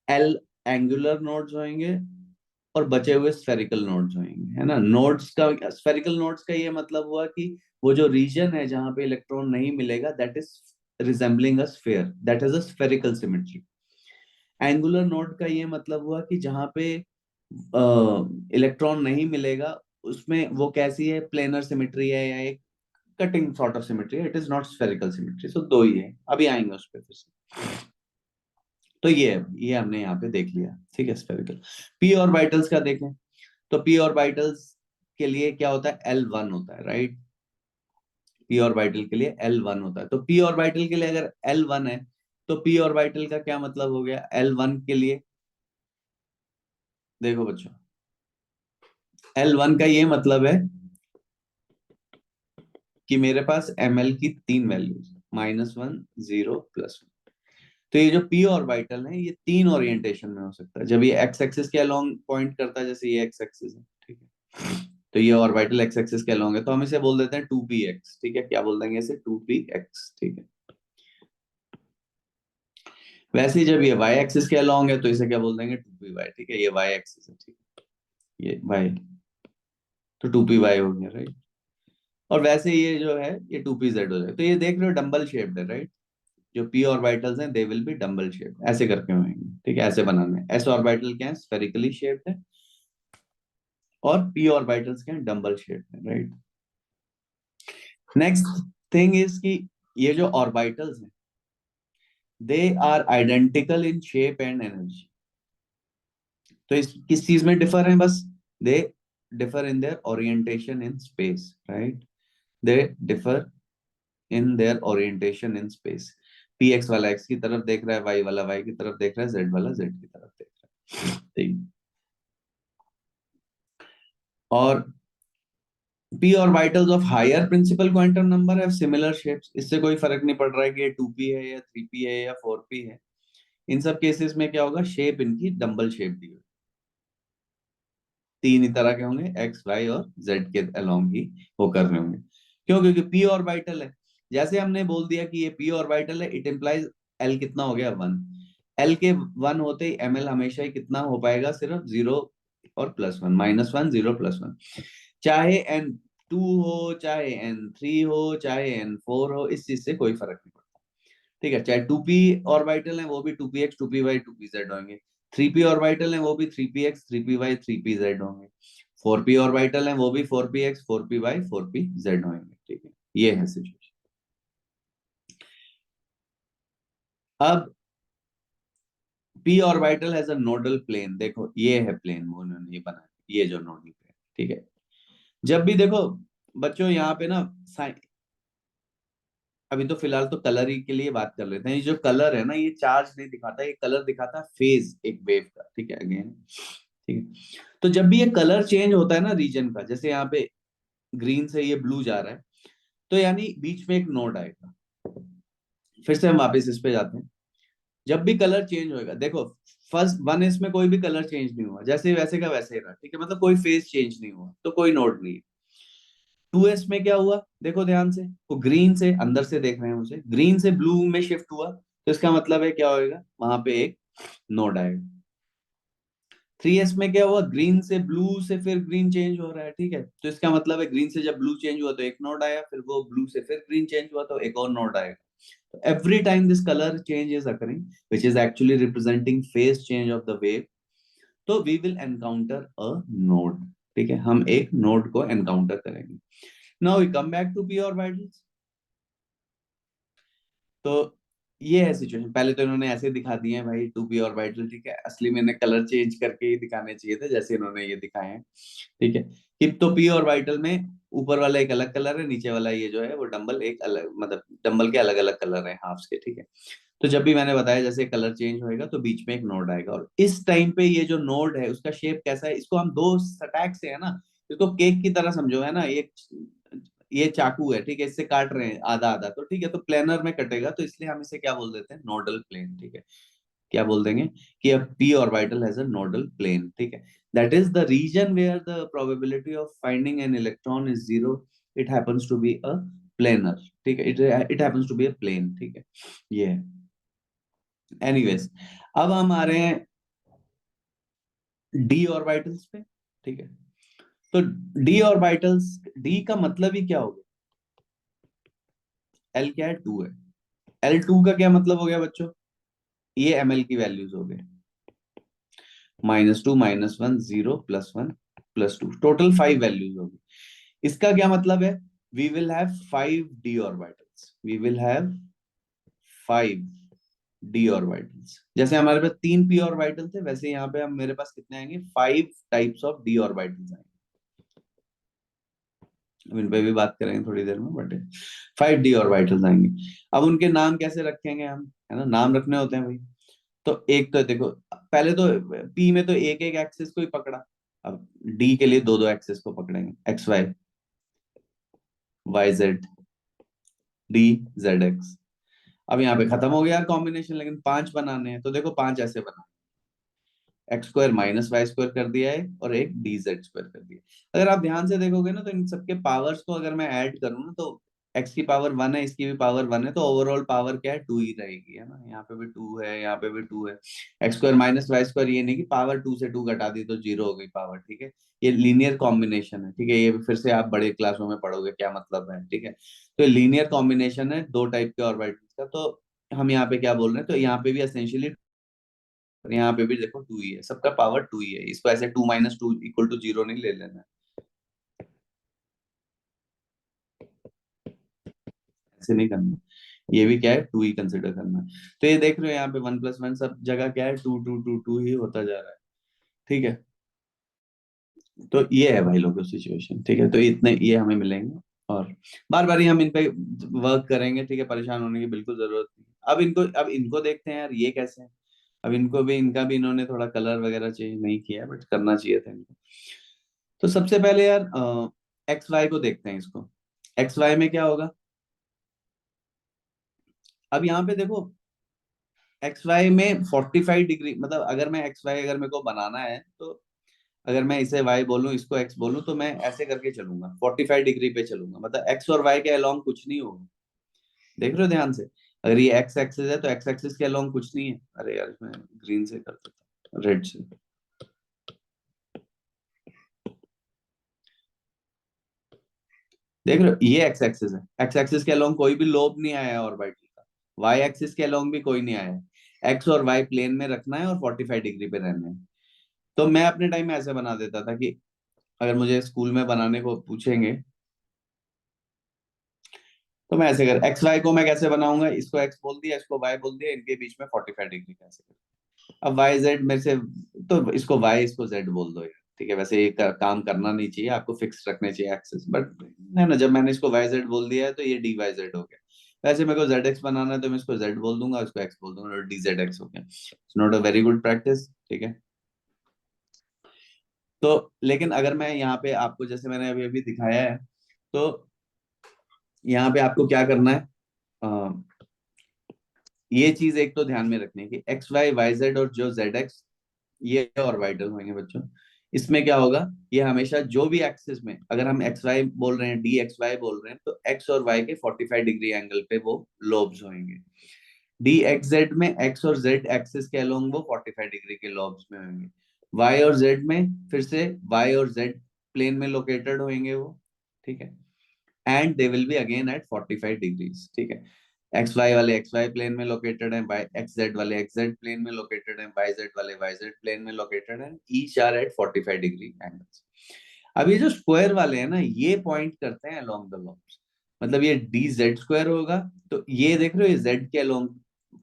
एल एंगुलर नोड्स होंगे और बचे हुए स्फेरिकल नोड्स होंगे, है ना। नोड्स का, स्फेरिकल नोड्स का ये मतलब हुआ कि वो जो रीजन है जहां पे इलेक्ट्रॉन नहीं मिलेगा, that is resembling a sphere, that is a spherical symmetry. Angular node का ये मतलब हुआ कि जहां पे इलेक्ट्रॉन नहीं मिलेगा, उसमें वो कैसी है, प्लेनर सिमेट्री है या एक कटिंग सॉर्ट ऑफ सिमेट्री है, it is not spherical symmetry. So दो ही है, अभी आएंगे उस पर फिर से। तो ये हमने यहाँ पे देख लिया, ठीक है, स्फेरिकल। पी ऑर्बिटल्स का देखें, तो पी ऑर्बिटल्स के लिए क्या होता है, एल वन होता है, राइट। पी ऑर्बिटल के लिए एल वन होता है, तो पी ऑर्बिटल के लिए अगर एल वन है, तो पी ऑर्बिटल का क्या मतलब हो गया, एल वन के लिए देखो बच्चों, एल वन का ये मतलब है कि मेरे पास एम एल की तीन values, minus one, zero, plus one. तो ये जो पी ऑर्बिटल है, ये तीन ओरिएंटेशन में हो सकता है। जब ये एक्स एक्सिस के अलोंग पॉइंट करता है, जैसे ये एक्स एक्सिस है, ठीक है, तो ये ऑर्बिटल एक्स एक्सिस के अलोंग है, तो हम इसे बोल देते हैं टू पी एक्स, ठीक है। क्या बोल देंगे इसे, टू पी एक्स, ठीक है। वैसे ही जब ये वाई एक्सिस के अलोंग है, तो इसे क्या बोल देंगे, टू पी वाई, ठीक है। ये वाई एक्सिस है, ठीक है, ये वाई, तो टू पी वाई हो गया, राइट। और वैसे ये जो है, ये टू पी जेड हो जाएगा। तो ये देख रहे हो डम्बल शेप्ड है, राइट। जो पी ऑर्बिटल्स हैं, दे विल बी डम्बल शेप्ड, ऐसे करके होंगे, ठीक है, ऐसे बनाने। एस ऑर्बिटल क्या है, स्फेरिकली शेप्ड है, और पी ऑर्बिटल्स क्या है, डम्बल शेप्ड है, राइट। नेक्स्ट थिंग इज कि ये जो ऑर्बिटल्स हैं, they are identical in shape and energy. तो इस किस चीज में डिफर है, बस they differ in their orientation in space, right. They differ in their orientation in space. P x वाला एक्स की तरफ देख रहा है, वाई वाला वाई की तरफ देख रहा है, जेड वाला जेड की तरफ देख रहा है, ठीक। और p orbitals of higher principal quantum number have similar shapes. इससे कोई फर्क नहीं पड़ रहा है कि ये 2p है या 3p है या 4p है। इन सब केसेस में क्या होगा, शेप इनकी डम्बल शेप दी होगी, तीन ही तरह के होंगे, एक्स वाई और जेड के अलोंग ही वो कर रहे होंगे। क्यों, क्योंकि p ऑर्बिटल है, जैसे हमने बोल दिया कि ये p ऑर्बिटल है, इट इंप्लाइज l कितना हो गया, वन। l के वन होते ही ml हमेशा ही कितना हो पाएगा, सिर्फ जीरो और plus one, minus one, zero, plus one. चाहे n टू हो, चाहे n थ्री हो, चाहे n फोर हो, इस चीज से कोई फर्क नहीं पड़ता, ठीक है। चाहे टू पी ऑर्बिटल है, वो भी two p x, two p y, two p z होंगे। थ्री पी ऑर्बिटल है, वो भी three p x, three p y, three p z होंगे। फोर पी ऑर्बिटल है, वो भी four p x, four p y, four p z होंगे, ठीक है। ये है सिचुएशन। अब p orbital has a nodal plane, देखो ये है प्लेन वो उन्होंने ये बनाया, ये जो नोडल प्लेन, ठीक है। जब भी देखो बच्चों यहाँ पे ना अभी तो फिलहाल तो कलर ही के लिए बात कर लेते हैं। ये जो कलर है ना, ये चार्ज नहीं दिखाता, ये कलर दिखाता है फेज एक वेव का, ठीक है, अगेन, ठीक है। तो जब भी ये कलर चेंज होता है ना रीजन का, जैसे यहाँ पे ग्रीन से ये ब्लू जा रहा है, तो यानी बीच में एक नोड आएगा। फिर से हम वापस इस पे जाते हैं। जब भी कलर चेंज होएगा, देखो फर्स्ट 1s में कोई भी कलर चेंज नहीं हुआ, जैसे वैसे का वैसे ही रहा, ठीक है, मतलब कोई फेज चेंज नहीं हुआ, तो कोई नोड नहीं है। 2s में क्या हुआ, देखो ध्यान से, वो ग्रीन से, अंदर से देख रहे हैं उसे, ग्रीन से ब्लू में शिफ्ट हुआ, तो इसका मतलब है क्या होएगा, वहां पे एक नोड आएगा। 3s में क्या हुआ, ग्रीन से ब्लू से फिर ग्रीन चेंज हो रहा है, ठीक है, तो इसका मतलब है ग्रीन से जब ब्लू चेंज हुआ तो एक नोड आया, फिर वो ब्लू से फिर ग्रीन चेंज हुआ तो एक और नोड आएगा। So every time this color change is occurring, which is actually representing phase change of the wave, तो we will encounter a node, ठीक है, हम एक नोड को एनकाउंटर करेंगे। Now we come back to p orbitals। तो ये है सिचुएशन। पहले तो इन्होंने ऐसे दिखा दिए हैं भाई 2p ऑर्बिटल, ठीक है, असली में इन्हें कलर चेंज करके ही दिखाने चाहिए थे जैसे इन्होंने ये दिखाए हैं, ठीक है, कि तो p ऑर्बिटल में ऊपर वाला एक अलग कलर है, नीचे वाला ये जो है वो डंबल एक अलग, मतलब डंबल के अलग अलग कलर है हाफ्स के, ठीक है। तो जब भी मैंने बताया जैसे कलर चेंज होएगा तो बीच में एक नोड आएगा, और इस टाइम पे ये जो नोड है उसका शेप कैसा है, इसको हम दो सटैक से है ना, इसको केक की तरह समझो, है ना, ये चाकू है, ठीक है, इससे काट रहे हैं आधा आधा, तो ठीक है, तो प्लेनर में कटेगा, तो इसलिए हम इसे क्या बोल देते हैं, नोडल प्लेन, ठीक है। क्या बोल देंगे कि अब p orbital has a nodal plane, ठीक है, that is the region where the probability of finding an electron is zero, it happens to be a planar, ठीक है, it happens to be a plane, ठीक है, ये है। Anyways, अब हम आ रहे हैं d ऑर्बिटल्स पे, ठीक है। तो d ऑर्बिटल्स, d का मतलब ही क्या हो गया, l क्या है, 2 है, L2 का क्या मतलब हो गया बच्चों, ये ml की वैल्यूज हो गए, -2 -1 0 +1 +2, टोटल 5 वैल्यूज होगी। इसका क्या मतलब है, we will have 5 d orbitals, we will have 5 d orbitals. जैसे हमारे पास 3 p ऑर्बिटल थे, वैसे यहाँ पे हम मेरे पास कितने आएंगे, 5 टाइप्स ऑफ d ऑर्बिटल्स आएंगे। अब इन पे भी बात करेंगे थोड़ी देर में, बट 5 d ऑर्बिटल्स आएंगे। अब उनके नाम कैसे रखेंगे हम, है ना, नाम रखने होते हैं भाई। तो एक तो देखो, पहले तो p में तो एक एक एक्सिस को ही पकड़ा, अब d के लिए दो दो एक्सिस को पकड़ेंगे, x y, y z, d z x. अब यहाँ पे खत्म हो गया यार कॉम्बिनेशन, लेकिन 5 बनाने हैं, तो देखो 5 ऐसे बना, x² - y² कर दिया है, और एक dz² कर दिया। अगर आप ध्यान से देखोगे ना, तो इन सबके पावर्स को अगर मैं ऐड करूँ ना, तो x की पावर 1 है, इसकी भी पावर 1 है, तो ओवरऑल पावर क्या है, 2 ही रहेगी, है ना, यहाँ पे भी 2 है, यहाँ पे भी 2 है। x² - y², ये नहीं कि पावर 2 से 2 घटा दी तो 0 हो गई पावर, ठीक है, ये लीनियर कॉम्बिनेशन है, ठीक है, ये फिर से आप बड़े क्लासों में पढ़ोगे क्या मतलब है, ठीक है। तो लीनियर कॉम्बिनेशन है दो टाइप के ऑर्बिटल्स का, तो हम यहाँ पे क्या बोल रहे हैं, तो यहाँ पे भी एसेंशियली, और यहाँ पे भी देखो 2 ही है, सबका पावर 2 ही है, इसको ऐसे 2 - 2 = 0 नहीं ले लेना, ऐसे नहीं करना, ये भी क्या है, 2 ही कंसिडर करना है। तो ये देख रहे हो यहाँ पे 1 + 1 सब जगह क्या है, 2 2 2 2 ही होता जा रहा है, ठीक है। तो ये है भाई लोगों सिचुएशन, ठीक है, तो इतने ये हमें मिलेंगे, और बार बार ही हम इन पे वर्क करेंगे, ठीक है, परेशान होने की बिल्कुल जरूरत नहीं। अब इनको देखते हैं यार, ये कैसे हैं। अब इनको भी, इनका भी इन्होंने थोड़ा कलर वगैरह चेंज नहीं किया है, बट करना चाहिए था इनको। तो सबसे पहले यार एक्स वाई को देखते हैं, इसको एक्स वाई में क्या होगा। अब यहाँ पे देखो एक्स वाई में 45 डिग्री, मतलब अगर मैं एक्स वाई अगर मेरे को बनाना है, तो अगर मैं इसे y बोलूं, इसको x बोलूं, तो मैं ऐसे करके चलूंगा, 45 डिग्री पे चलूंगा, मतलब x और y के अलोंग कुछ नहीं होगा। देख रहे हो ध्यान से, अगर ये x एक्सिस है तो x एक्सिस के अलोंग कुछ नहीं है। अरे यार इसमें ग्रीन से कर देता हूं, रेड से, देख रहे हो ये x एक्सिस है, x एक्सिस के अलोंग कोई भी लोब नहीं आया है ऑर्बिटल का, y एक्सिस के अलोंग भी कोई नहीं आया है। x और y प्लेन में रखना है और 45 डिग्री पे रहना है। तो मैं अपने टाइम में ऐसे बना देता था कि अगर मुझे स्कूल में बनाने को पूछेंगे, तो मैं ऐसे कर, एक्स वाई को मैं कैसे बनाऊंगा, इसको x बोल दिया, इसको y बोल दिया, इनके बीच में 45 डिग्री कैसे कर। अब वाई जेड मेरे से, तो इसको y इसको z बोल दो यार, ठीक है, वैसे ये काम करना नहीं चाहिए, आपको फिक्स रखने चाहिए एक्सेस, बट है ना, जब मैंने इसको वाई जेड बोल दिया है तो ये डी वाई जेड हो गया। वैसे मेरे को जेड एक्स बनाना है तो मैं इसको जेड बोल दूंगा, इसको एक्स बोल दूंगा, और डी जेड एक्स हो गया। It's not a very good practice, ठीक है। तो लेकिन अगर मैं यहाँ पे आपको जैसे मैंने अभी अभी दिखाया है, तो यहाँ पे आपको क्या करना है, ये चीज एक तो ध्यान में रखनी है कि एक्स वाई वाई जेड और जो जेड एक्स ये ऑर्बिटल होंगे बच्चों। इसमें क्या होगा, ये हमेशा जो भी एक्सिस में, अगर हम एक्स वाई बोल रहे हैं, डी एक्स वाई बोल रहे हैं, तो एक्स और वाई के 45 डिग्री एंगल पे वो लोब्स होंगे। डी एक्स जेड में एक्स और जेड एक्सिस के अलोंग वो 45 डिग्री के लोब्स में होंगे। वाई और जेड में फिर से वाई और जेड प्लेन में लोकेटेड होंगे वो, ठीक है। And they will be again at 45 degrees, ठीक है। एक्स वाई वाले एक्स वाई प्लेन में लोकेटेड है, वाई एक्स जेड वाले एक्स जेड प्लेन में लोकेटेड है, वाई जेड वाले वाई जेड प्लेन में लोकेटेड है, each are at 45 degree angles. अब ये जो स्क्वायर वाले हैं ना, ये पॉइंट करते हैं अलोंग द लॉब्स। मतलब ये डी जेड स्क्वायर होगा, तो ये देख रहे हो ये जेड के अलोंग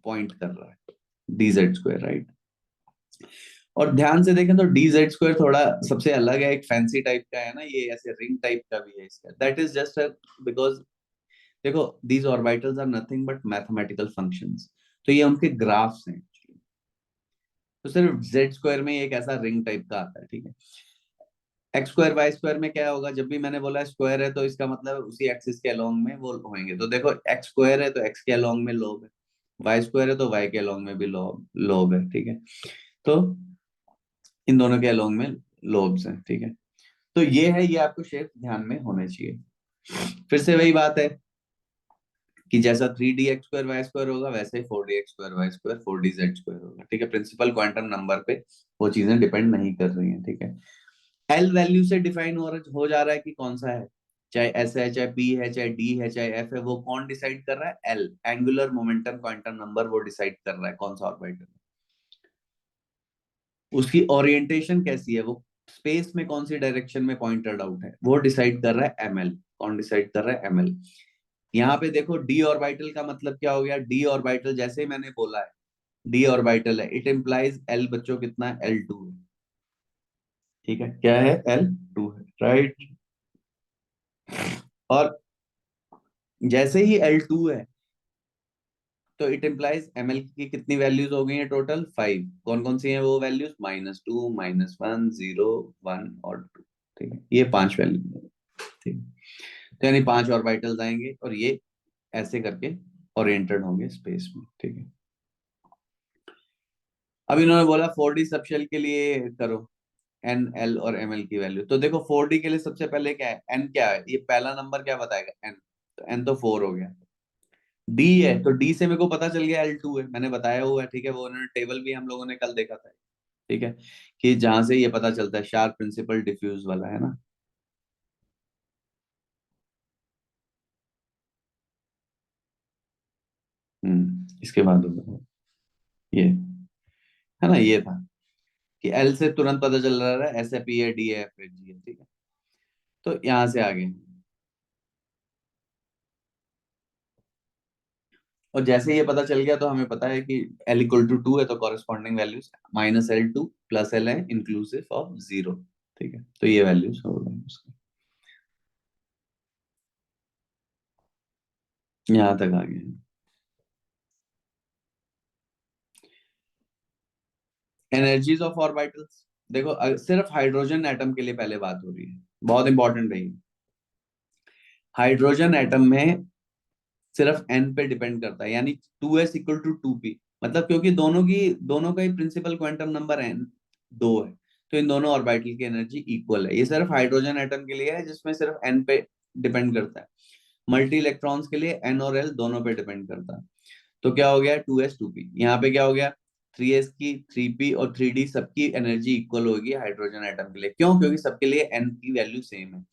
पॉइंट कर रहा है, डी जेड स्क्वायर, राइट। और ध्यान से देखें तो डी जेड स्क्वायर थोड़ा सबसे अलग है, एक फैंसी टाइप का है ना, ये ऐसे रिंग टाइप का भी है इसका। दैट इज जस्ट बिकॉज देखो these orbitals are nothing but mathematical functions, तो ये उनके ग्राफ्स हैं actually। तो सिर्फ जेड स्क्वायर में एक ऐसा रिंग टाइप का आता है, ठीक है। एक्स स्क्वायर वाई स्क्वायर में क्या होगा, जब भी मैंने बोला स्क्वायर है तो इसका मतलब उसी एक्सिस के अलोंग में वो होंगे। तो देखो एक्स स्क्वायर है तो एक्स के अलोंग में लोब है, वाई स्क्वायर है तो वाई के अलोंग में भी लोब लोब है, ठीक है। तो इन दोनों के अलोंग में लोब्स हैं, ठीक है। तो ये है, ये आपको शेप ध्यान में होने चाहिए। फिर से वही बात है कि जैसा 3D x² y² होगा, वैसे ही 4D x² y² 4D z² होगा, ठीक है। प्रिंसिपल क्वांटम नंबर पे वो चीजें डिपेंड नहीं कर रही हैं, ठीक है। एल वैल्यू से डिफाइन हो जा रहा है कि कौन सा है, चाहे एस है, चाहे पी है, चाहे डी है, चाहे एफ है, वो कौन डिसाइड कर रहा है, L, angular momentum quantum number, वो डिसाइड कर रहा है कौन सा ऑर्बिटल। उसकी ओरिएंटेशन कैसी है, वो स्पेस में कौन सी डायरेक्शन में पॉइंटेड आउट है, वो डिसाइड कर रहा है एमएल। कौन डिसाइड कर रहा है, एमएल। यहाँ पे देखो डी ऑर्बिटल का मतलब क्या हो गया, डी ऑर्बिटल जैसे ही मैंने बोला है डी ऑर्बिटल है, इट इम्प्लाइज एल बच्चों कितना है, L2 है, ठीक है। क्या है, L2 है, राइट। और जैसे ही L2 है तो इट इम्प्लाइज एमएल की कितनी वैल्यूज हो गई हैं, टोटल 5। कौन कौन सी हैं वो वैल्यूज, -2 -1 0 1 और 2, ठीक है। ये 5 वैल्यू, ठीक है। तो यानी 5 ऑर्बिटल्स आएंगे और ये ऐसे करके ओरिएंटेड होंगे स्पेस में, ठीक है। अब इन्होंने बोला 4D सबशेल के लिए करो एन एल और एम एल की वैल्यू। तो देखो 4D के लिए सबसे पहले क्या है, एन क्या है, ये पहला नंबर क्या बताएगा, एन। तो एन तो 4 हो गया। डी है तो डी से मेरे को पता चल गया L2 है, मैंने बताया हुआ है, ठीक है। वो उन्होंने टेबल भी हम लोगों ने कल देखा था, ठीक है, कि जहां से ये पता चलता है, शार्प प्रिंसिपल डिफ्यूज वाला है ना। इसके बाद होगा ये, है ना, ये था कि एल से तुरंत पता चल रहा है एस है, पी है, डी है, एफ है, जी है, ठीक है। तो यहां से आगे, और जैसे ये पता चल गया तो हमें पता है कि L=2 है, तो कॉरेस्पॉन्डिंग वैल्यूज -L2 + L है इंक्लूसिव ऑफ 0, ठीक है। तो ये वैल्यूज हो गए उसके, यहाँ तक आ गए। एनर्जीज ऑफ ऑर्बिटल्स, देखो सिर्फ हाइड्रोजन एटम के लिए पहले बात हो रही है, बहुत इंपॉर्टेंट है ये। हाइड्रोजन एटम में सिर्फ एन पे डिपेंड करता है, यानी 2s = 2p। मतलब क्योंकि दोनों का ही प्रिंसिपल क्वांटम नंबर एन 2 है, तो इन दोनों ऑर्बिटल की एनर्जी इक्वल है। ये सिर्फ हाइड्रोजन एटम के लिए है जिसमें सिर्फ एन पे डिपेंड करता है। मल्टी इलेक्ट्रॉन्स के लिए एन और एल दोनों पे डिपेंड करता है। तो क्या हो गया, 2s 2p। यहाँ पे क्या हो गया, 3s की 3p और 3d सबकी एनर्जी इक्वल होगी हाइड्रोजन एटम के लिए। क्यों, क्योंकि सबके लिए n की वैल्यू सेम है।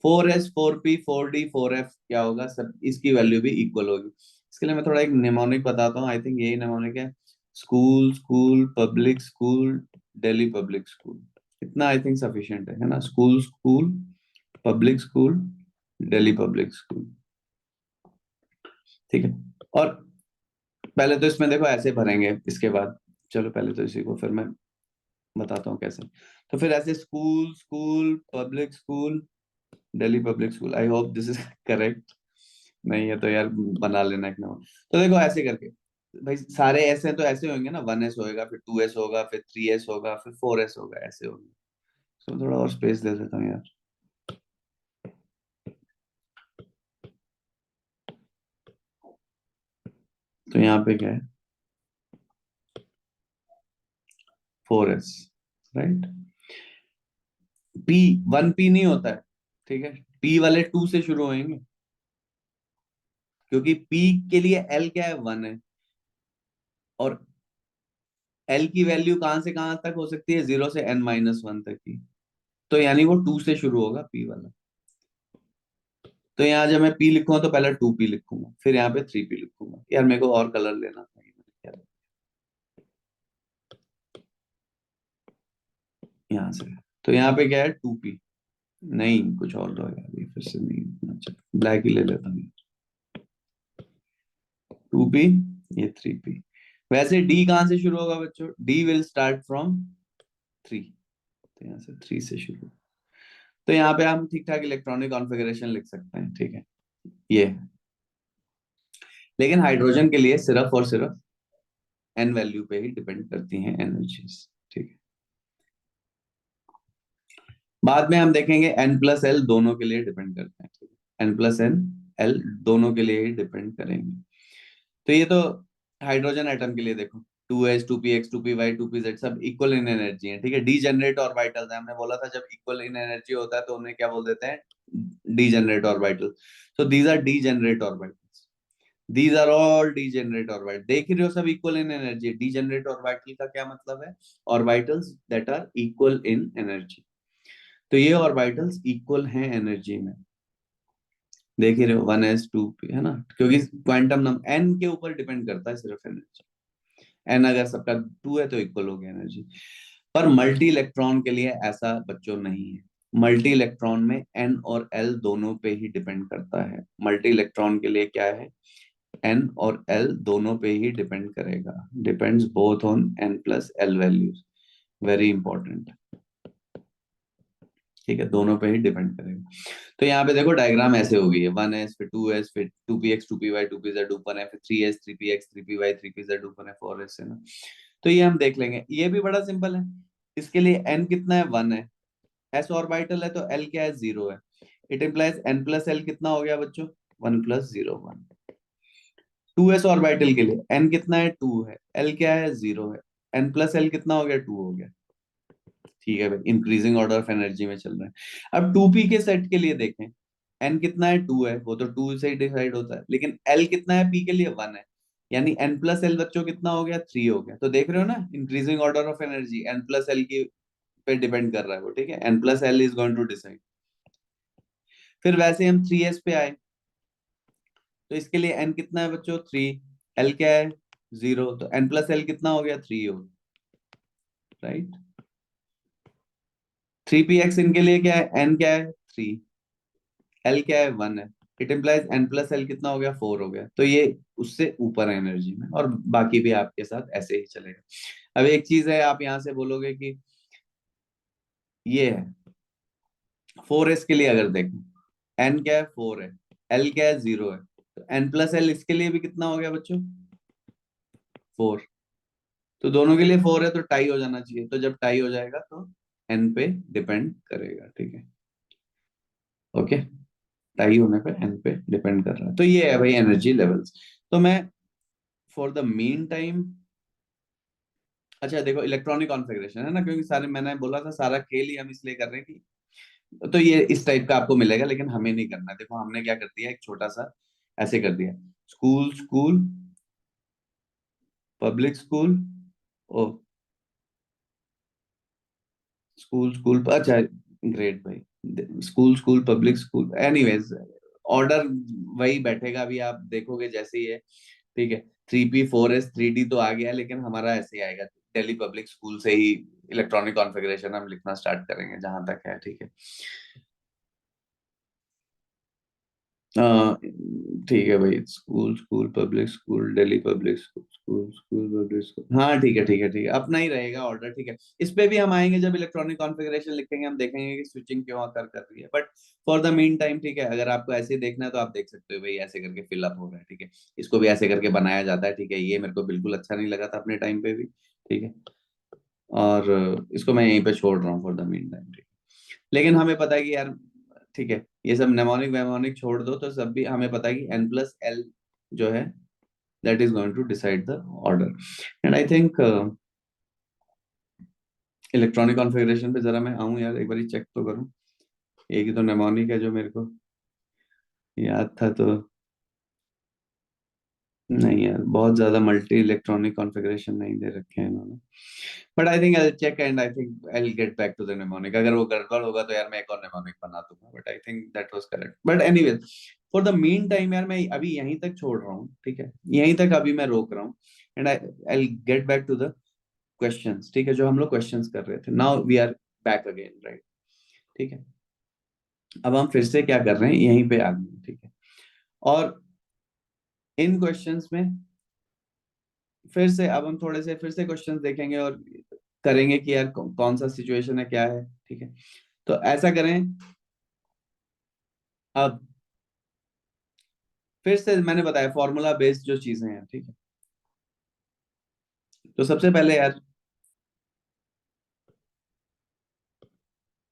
4s 4p 4d 4f क्या होगा, सब इसकी वैल्यू भी इक्वल होगी। इसके लिए मैं थोड़ा एक निमोनिक बताता हूँ, आई थिंक यही निमोनिक है, school school public school Delhi public school. इतना आई थिंक सफिशिएंट है ना, school school public school Delhi public school, ठीक है। और पहले तो इसमें देखो ऐसे भरेंगे, इसके बाद चलो पहले तो इसी को फिर मैं बताता हूँ कैसे। तो फिर ऐसे school school public school Delhi public school, I hope this is correct. नहीं है तो यार बना लेना एक नंबर। तो देखो ऐसे करके भाई, सारे ऐसे हैं तो ऐसे होंगे ना, 1s होएगा, फिर 2s होगा, फिर 3s होगा, फिर 4s होगा, ऐसे होगा। तो थोड़ा और स्पेस दे देता हूँ यार। तो यहाँ पे क्या है, 4s, राइट। पी 1p नहीं होता है, ठीक है, पी वाले 2 से शुरू होंगे, क्योंकि पी के लिए एल क्या है, 1 है, और एल की वैल्यू कहां से कहां तक हो सकती है, 0 से n-1 तक की। तो यानी वो 2 से शुरू होगा पी वाला। तो यहाँ जब मैं पी लिखूंगा तो पहले 2p लिखूंगा, फिर यहाँ पे 3p लिखूंगा। यार मेरे को और कलर लेना था, यहाँ से। तो यहाँ पे क्या है, 2p, नहीं कुछ और दो यार, ये फिर से नहीं, अच्छा ब्लैक ही ले लेता हूँ। 2p, ये 3p। वैसे डी कहां से शुरू होगा बच्चों, डी विल स्टार्ट फ्रॉम 3, तो यहाँ से 3 से शुरू। तो यहाँ पे हम ठीक ठाक इलेक्ट्रॉनिक कॉन्फ़िगरेशन लिख सकते हैं, ठीक है, ये है। लेकिन हाइड्रोजन के लिए सिर्फ और सिर्फ एन वैल्यू पे ही डिपेंड करती हैं एनर्जीज, ठीक है। बाद में हम देखेंगे एन प्लस एल दोनों के लिए डिपेंड करते हैं, ठीक है, एन प्लस एन एल दोनों के लिए ही डिपेंड करेंगे। तो ये तो हाइड्रोजन एटम के लिए देखो, 2s 2px 2py 2pz सब इक्वल इन एनर्जी है, ठीक है। डीजेनरेट ऑर्बिटल्स है, हमने बोला था जब इक्वल इन एनर्जी होता है तो उन्हें क्या बोल देते हैं, degenerate orbital. So these are degenerate orbitals, these are all degenerate orbital. देख रहे हो सब equal in energy. Degenerate orbital का क्या मतलब है, orbitals that are equal in energy. तो ये ऑर्बिटल्स इक्वल हैं एनर्जी में, देख ही रहे हो, 1s 2p है ना, क्योंकि क्वांटम नंबर एन के ऊपर डिपेंड करता है सिर्फ एनर्जी। एन अगर सबका 2 है तो इक्वल हो गया एनर्जी। पर मल्टी इलेक्ट्रॉन के लिए ऐसा बच्चों नहीं है। मल्टी इलेक्ट्रॉन में एन और एल दोनों पे ही डिपेंड करता है। मल्टी इलेक्ट्रॉन के लिए क्या है, एन और एल दोनों पे ही डिपेंड करेगा, depends both on an plus L values, very important, ठीक है, दोनों पे ही डिपेंड करेगा। तो यहाँ पे देखो डायग्राम ऐसे हो गई है, 1s फिर 2s फिर 2px 2py 2pz ऊपर है, फिर 3s 3px 3py 3pz ऊपर है, 4s है ना। तो ये हम देख लेंगे, ये भी बड़ा सिंपल है। इसके लिए n कितना है, 1 है, s ऑर्बिटल है तो l क्या है, 0 है। It implies n plus l कितना हो गया बच्चों, 1 प्लस 0 1। 2s ऑर्बिटल के लिए n कितना है, 2 है, l क्या है, 0 है, n प्लस l कितना हो गया, 2 हो गया, ठीक है भाई, इंक्रीजिंग ऑर्डर ऑफ एनर्जी में चल रहे हैं। अब 2p के सेट के लिए देखें, n कितना है, 2 है, वो तो 2 से ही डिसाइड होता है, लेकिन l कितना है p के लिए, 1 है, यानी n प्लस l बच्चों कितना हो गया, 3 हो गया। तो देख रहे हो ना, increasing order of energy n plus l की पे डिपेंड कर रहा है वो, ठीक है, n plus l is going to decide. फिर वैसे हम 3s पे आए, तो इसके लिए n कितना है बच्चों, 3, l क्या है, 0, तो n प्लस l कितना हो गया, 3 हो, राइट। 3px इनके लिए क्या है, n क्या है, 3, एल क्या है, 1 है, it implies n plus l कितना हो गया, 4 हो गया। तो ये उससे ऊपर है एनर्जी में, और बाकी भी आपके साथ ऐसे ही चलेगा। अब एक चीज है, आप यहां से बोलोगे कि ये है 4s के लिए अगर देखें, एन क्या है, 4 है, एल क्या है, 0 है, तो एन प्लस एल इसके लिए भी कितना हो गया बच्चों, 4। तो दोनों के लिए 4 है तो टाई हो जाना चाहिए, तो जब टाई हो जाएगा तो एन पे डिपेंड करेगा, ठीक है, ओके। टाई होने पे एन पे डिपेंड कर रहा है। तो ये है भाई एनर्जी लेवल्स। तो मैं फॉर द मीन टाइम, अच्छा देखो इलेक्ट्रॉनिक कॉन्फ़िगरेशन है ना, क्योंकि सारे मैंने बोला था सारा खेल ही हम इसलिए कर रहे हैं कि, तो ये इस टाइप का आपको मिलेगा, लेकिन हमें नहीं करना। देखो हमने क्या कर दिया, एक छोटा सा ऐसे कर दिया, स्कूल स्कूल पब्लिक स्कूल, ओ स्कूल स्कूल, अच्छा ग्रेट भाई, school school public school, anyways order वही बैठेगा, अभी आप देखोगे जैसे ही है, ठीक है। 3p 4s 3d तो आ गया, लेकिन हमारा ऐसे ही आएगा, दिल्ली पब्लिक स्कूल से ही इलेक्ट्रॉनिक कॉन्फ़िगरेशन हम लिखना स्टार्ट करेंगे जहां तक है, ठीक है। ठीक है भाई, school school public school Delhi public school school school public school, हाँ ठीक है ठीक है ठीक है, अपना ही रहेगा ऑर्डर, ठीक है। इस पे भी हम आएंगे जब इलेक्ट्रॉनिक कॉन्फ़िगरेशन लिखेंगे, हम देखेंगे कि स्विचिंग क्यों आकर कर रही है, but for the mean time ठीक है, अगर आपको ऐसे ही देखना है तो आप देख सकते हो भाई, ऐसे करके फिलअप हो रहा है, ठीक है। इसको भी ऐसे करके बनाया जाता है, ठीक है, ये मेरे को बिल्कुल अच्छा नहीं लगा था अपने टाइम पे भी, ठीक है। और इसको मैं यहीं पे छोड़ रहा हूँ फॉर द मीन टाइम, ठीक है। लेकिन हमें पता है कि यार, ठीक है, ये सब नेमोनिक वेमोनिक छोड़ दो, तो सब भी हमें पता है कि n+l जो है that is going to decide the order. And I think electronic configuration पे जरा मैं आऊं यार, एक बार चेक तो करूं। एक ही तो नेमोनिक है जो मेरे को याद था, तो नहीं यार, बहुत ज्यादा मल्टी इलेक्ट्रॉनिक कॉन्फ़िगरेशन नहीं दे रखे हैं इन्होंने। But I think I check and I think I get back to the mnemonic. अगर वो गड़बड़ होगा तो यार मैं एक और नेमोनिक बना दूंगा, but I think that was correct. But anyways, for the mean time यार, मैं अभी यहीं तक छोड़ रहा हूँ, ठीक है, यहीं तक अभी मैं रोक रहा हूँ। And I get back to the questions, ठीक है, जो हम लोग क्वेश्चंस कर रहे थे। Now we are back again, right, ठीक है। अब हम फिर से क्या कर रहे हैं, यहीं पे आ गए, ठीक है। और इन क्वेश्चंस में फिर से अब हम थोड़े से फिर से क्वेश्चंस देखेंगे और करेंगे कि यार कौन सा सिचुएशन है, क्या है, ठीक है। तो ऐसा करें, अब फिर से मैंने बताया फॉर्मूला बेस्ड जो चीजें हैं, ठीक है। तो सबसे पहले यार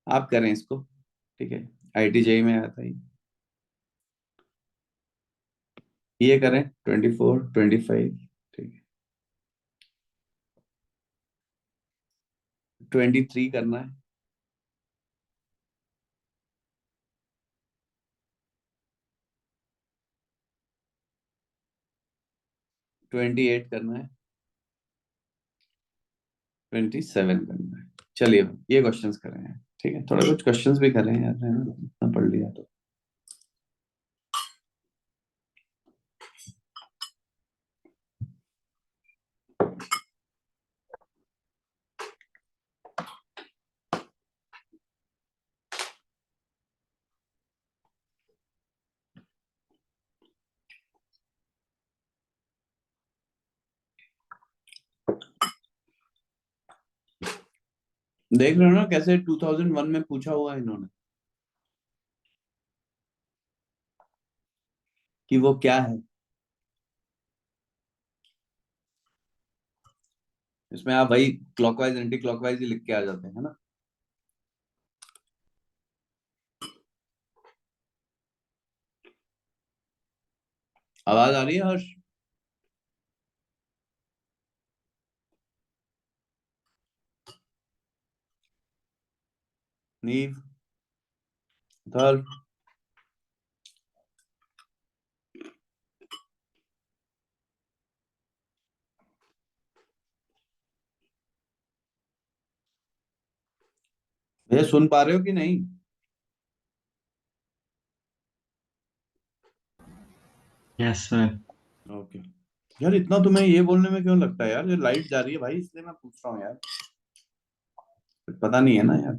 आप करें इसको, ठीक है, आईटी जेई में आता है ये करें 24 25, ठीक है, 23 करना है, 28 करना है, 27 करना है। चलिए ये क्वेश्चंस करें हैं, ठीक है, थोड़ा कुछ क्वेश्चंस भी करें यार, है ना, इतना पढ़ लिया तो। देख रहे हो ना कैसे 2001 में पूछा हुआ है इन्होंने कि वो क्या है। इसमें आप भाई क्लॉकवाइज एंटी क्लॉकवाइज ही लिख के आ जाते हैं, है ना। आवाज आ रही है हर्ष? नीव, धर, भैया सुन पा रहे हो कि नहीं? Yes, sir. ओके। यार इतना तुम्हें ये बोलने में क्यों लगता है यार, ये लाइट जा रही है भाई, इसलिए मैं पूछ रहा हूँ यार, पता नहीं है ना यार।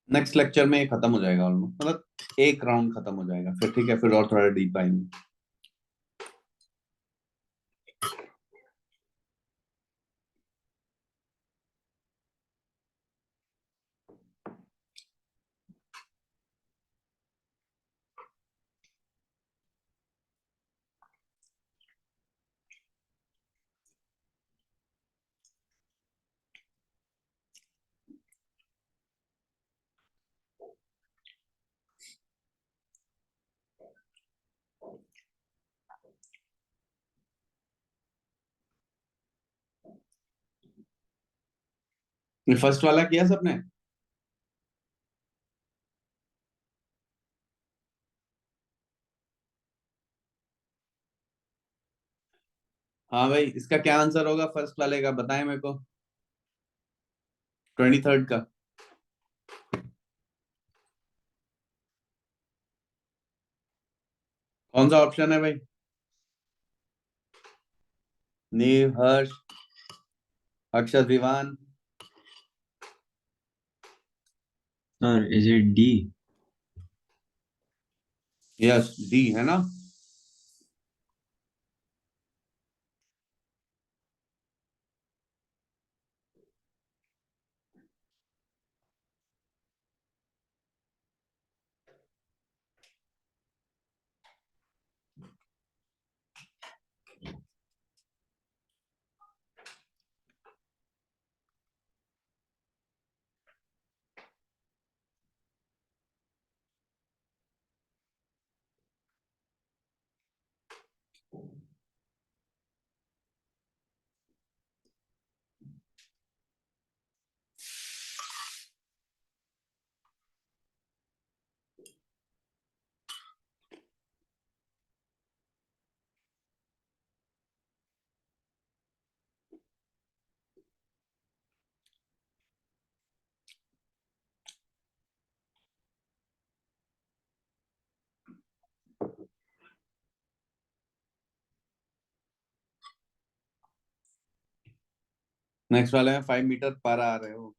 नेक्स्ट लेक्चर में ये खत्म हो जाएगा ऑलमोस्ट, मतलब एक राउंड खत्म हो जाएगा फिर, ठीक है, फिर और थोड़ा डीप आएंगे। ये फर्स्ट वाला किया सबने? हाँ भाई, इसका क्या आंसर होगा फर्स्ट वाले का, बताएं मेरे को। 23rd का। कौन सा ऑप्शन है भाई? Neev, Harsh, Akshar, Vivaan. Sir, is it D? Yes, D है ना। नेक्स्ट वाले में 5 मीटर पर आ रहे हो।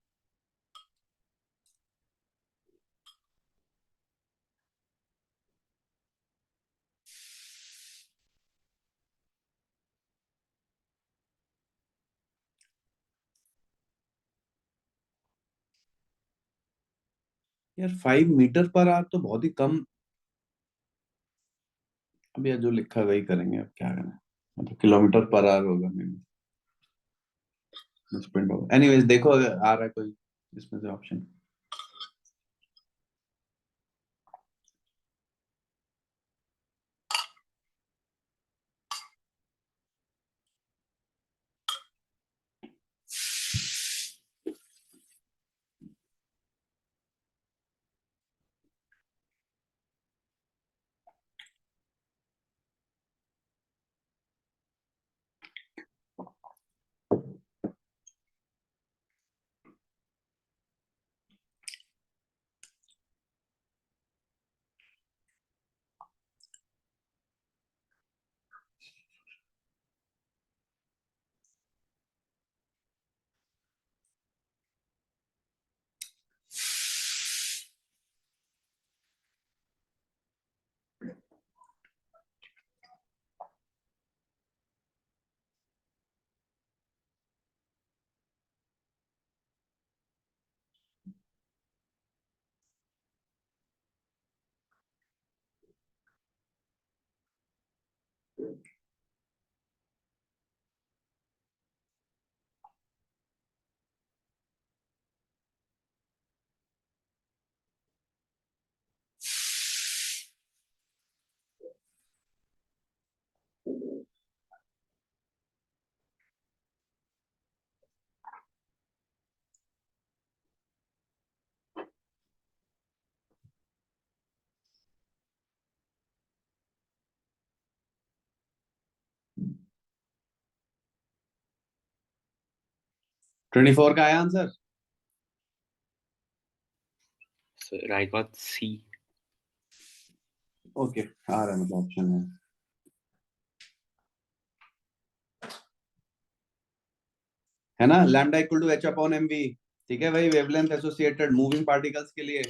यार 5 मीटर पर आवर तो बहुत ही कम। अब यार जो लिखा है वही करेंगे, अब क्या करना है। मतलब किलोमीटर पर आवर होगा, स्प्रिंट होगा। एनीवेज देखो अगर आ रहा है कोई इसमें से ऑप्शन। 24 का आया answer. Sir, I got C. Okay, आ रहा है, मतलब ऑप्शन है ना। Lambda equal to H upon M V. ठीक है भाई, वेवलेंथ एसोसिएटेड मूविंग पार्टिकल्स के लिए।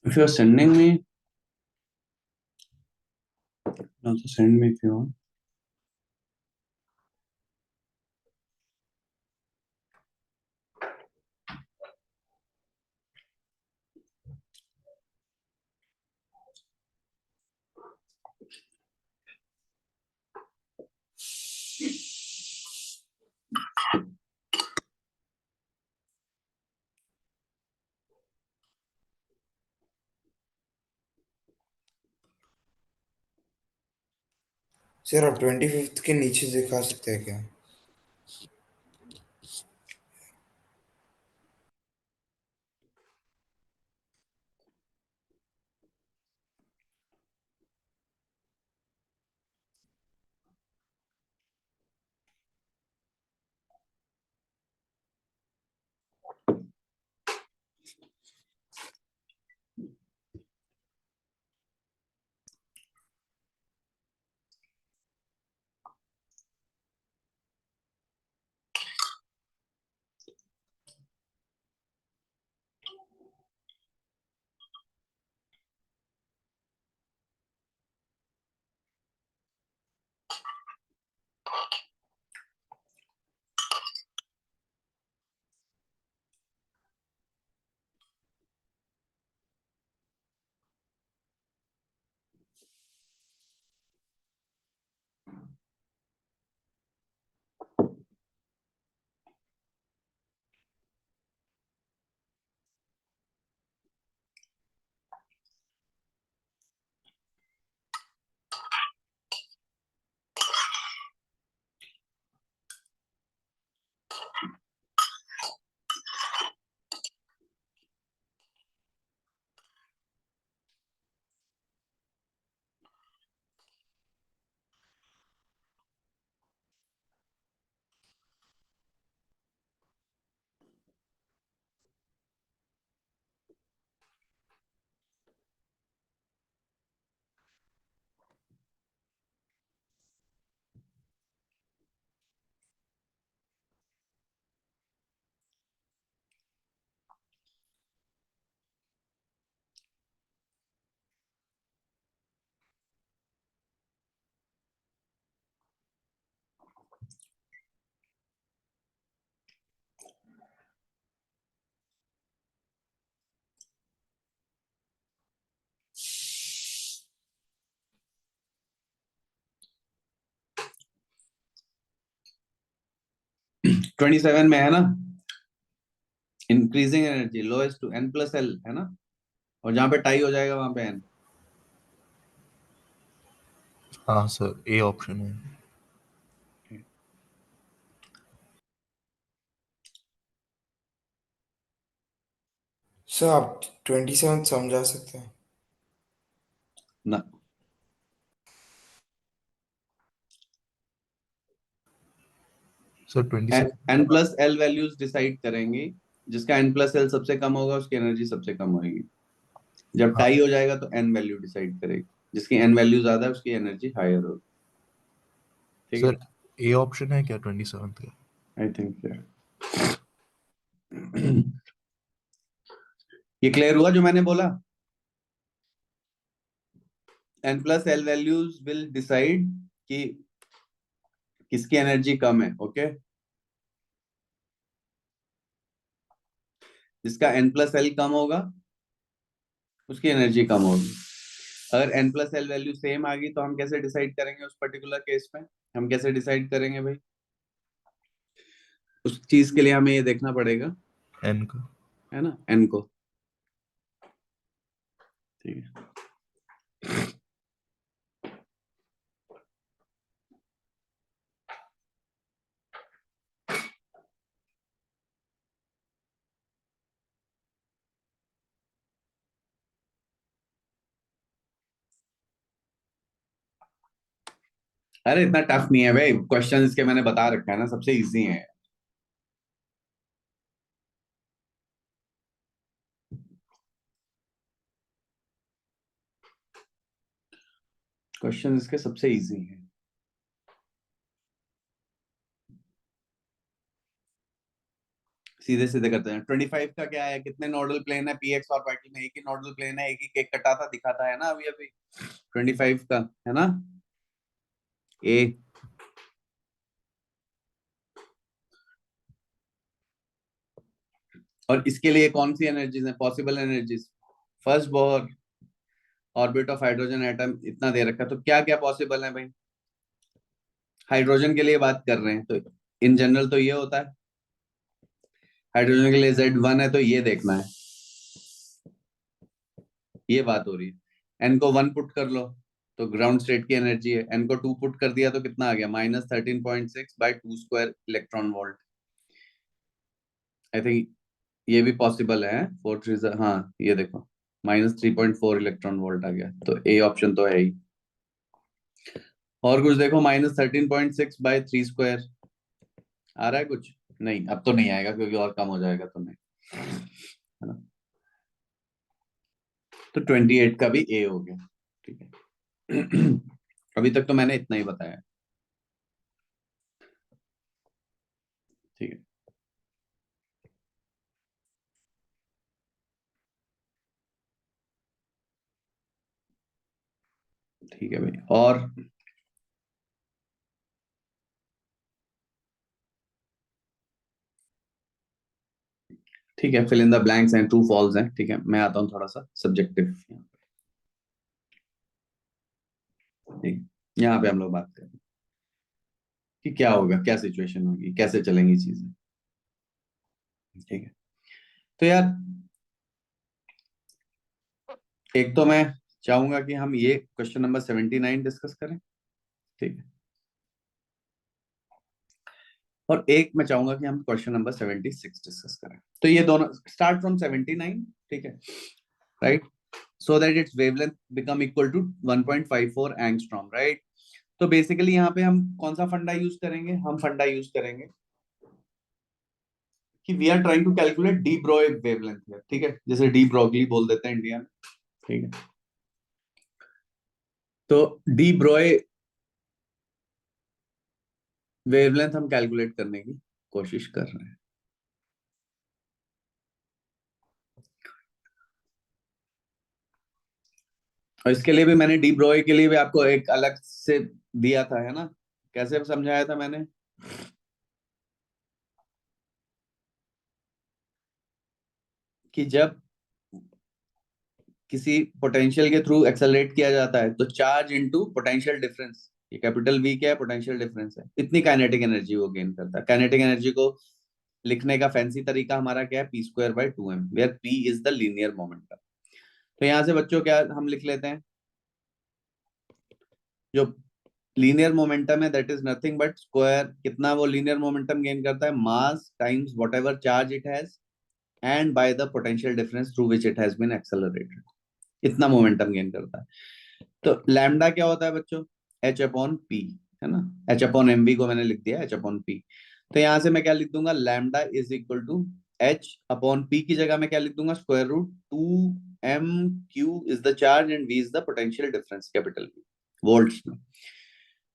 If you are sending me, also send me if you want. Sir आप 25th के नीचे दिखा सकते हैं क्या? ट्वेंटी सेवन में है ना, increasing energy lowest to n plus l है ना, और जहां पे टाई हो जाएगा वहां पे n। हाँ सर, ए ऑप्शन है। सर आप 27 समझा सकते हैं? ना, sir 27। n plus L values decide करेंगी, जिसका n प्लस एल सबसे कम होगा उसकी एनर्जी सबसे कम होगी। जब हाँ टाई हो जाएगा तो n वैल्यू डिसाइड करेगी, जिसकी n वैल्यू ज्यादा है उसकी एनर्जी हायर होगी। ठीक सर, है, ए ऑप्शन है क्या 27 का? आई थिंक ये क्लियर हुआ जो मैंने बोला। n plus L values will decide कि किसकी एनर्जी कम है। ओके, जिसका n प्लस एल कम होगा उसकी एनर्जी कम होगी। अगर n plus L value same आ गई तो हम कैसे डिसाइड करेंगे उस पर्टिकुलर केस में? हम कैसे डिसाइड करेंगे भाई? उस चीज के लिए हमें ये देखना पड़ेगा, एन का। है ना, n को। ठीक है, अरे इतना टफ नहीं है भाई, क्वेश्चन इसके मैंने बता रखा है ना, सबसे इजी है। क्वेश्चन इसके सबसे इजी हैं। सीधे सीधे करते हैं। 25 का क्या है, कितने नोडल प्लेन है, पी एक्स और वाई में? एक ही नोडल प्लेन है, एक ही केक कटा था, दिखा था, है ना अभी अभी। 25 का है ना, ए। और इसके लिए कौन सी एनर्जीज है possible energies? First Bohr orbit of hydrogen atom इतना दे रखा है, तो क्या क्या पॉसिबल है भाई? हाइड्रोजन के लिए बात कर रहे हैं तो इन जनरल तो ये होता है, हाइड्रोजन के लिए Z1 है तो ये देखना है, ये बात हो रही है। n को 1 पुट कर लो, तो ग्राउंड स्टेट की एनर्जी है, n को 2 पुट कर दिया तो कितना आ गया, -13.6 by 2 square electron volt. I think ये भी पॉसिबल है, हाँ ये देखो -3.4 इलेक्ट्रॉन वोल्ट आ गया, तो ए ऑप्शन तो है ही। और कुछ देखो, -13.6 बाय 3 स्क्वायर आ रहा है कुछ? नहीं, अब तो नहीं आएगा क्योंकि और कम हो जाएगा तो नहीं, है ना। तो 28 का भी ए हो गया, ठीक है। अभी तक तो मैंने इतना ही बताया, ठीक है। ठीक है भाई, और ठीक है, fill in the blanks and true false हैं, ठीक है। मैं आता हूँ थोड़ा सा सब्जेक्टिव, ठीक, यहाँ पे हम लोग बात करें कि क्या होगा, क्या सिचुएशन होगी, कैसे चलेंगी चीजें, ठीक है। तो यार एक तो मैं चाहूंगा कि हम ये क्वेश्चन नंबर 79 डिस्कस करें, ठीक है। और एक मैं चाहूंगा कि हम क्वेश्चन नंबर 76 डिस्कस करें। तो ये दोनों स्टार्ट फ्रॉम 79, ठीक है, right, so that its wavelength become equal to 1.54 angstrom, right. तो बेसिकली यहाँ पे हम कौन सा फंडा यूज करेंगे, हम फंडा यूज करेंगे कि we are trying to calculate de Broglie wavelength है, ठीक है, जैसे डी ब्रोगली बोल देते हैं इंडिया में, ठीक है। तो डी ब्रोई वेवलेंथ हम कैलकुलेट करने की कोशिश कर रहे हैं। और इसके लिए भी मैंने डी ब्रोई के लिए भी आपको एक अलग से दिया था, है ना, कैसे समझाया था मैंने, कि जब किसी पोटेंशियल के थ्रू एक्सेलरेट किया जाता है तो चार्ज इनटू पोटेंशियल डिफरेंस, ये कैपिटल वी क्या है, पोटेंशियल डिफरेंस है, इतनी काइनेटिक एनर्जी वो गेन करता है। काइनेटिक एनर्जी को लिखने का फैंसी तरीका हमारा क्या है, p² by 2m, where p is the linear momentum. तो यहां से बच्चों क्या हम लिख लेते हैं, जो लीनियर मोमेंटम है that is nothing but square, कितना वो लीनियर मोमेंटम गेन करता है, mass times whatever charge it has and by the potential difference through which it has been accelerated, इतना मोमेंटम गेन करता है। तो लैम्डा क्या होता है बच्चों, h/p, है ना, h/mv को मैंने लिख दिया h/p। तो यहां से मैं क्या लिख दूंगा, lambda is equal to h/p की जगह मैं क्या लिख दूंगा, √2m/q is the charge and v is the potential difference, capital V, volts में।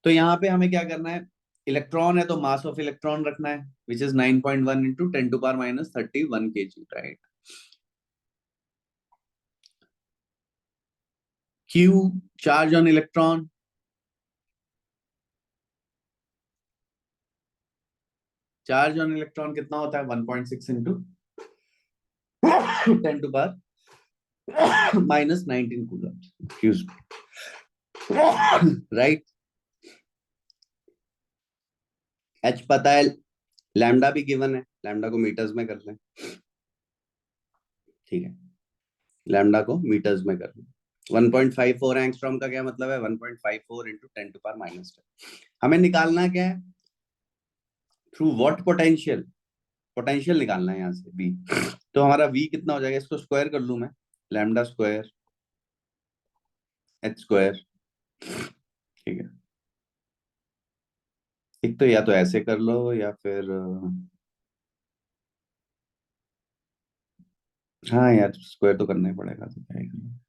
तो यहाँ पे हमें क्या करना है, इलेक्ट्रॉन है तो मास ऑफ इलेक्ट्रॉन रखना है, which is 9.1 into 10⁻31 kg, right. Q charge on electron, charge on electron कितना होता है, 1.6 into 10⁻⁻19 coulomb, excuse me, right. H पता है, लैम्डा भी गिवन है, लैम्डा को मीटर्स में कर लें, ठीक है, लैम्डा को मीटर्स में कर लें। 1.54 एंगस्ट्रॉम का क्या मतलब है, 1.54 इंटू 10⁻⁻10। हमें निकालना क्या है, थ्रू व्हाट पोटेंशियल, पोटेंशियल निकालना है यहाँ से v। तो हमारा v कितना हो जाएगा, इसको स्क्वायर कर लूं मैं, लैम्डा स्क्वायर h स्क्वायर, ठीक है। एक तो या तो ऐसे कर लो या फिर हाँ यार स्क्वायर तो करना ही पड़ेगा, तो क्या ही करना।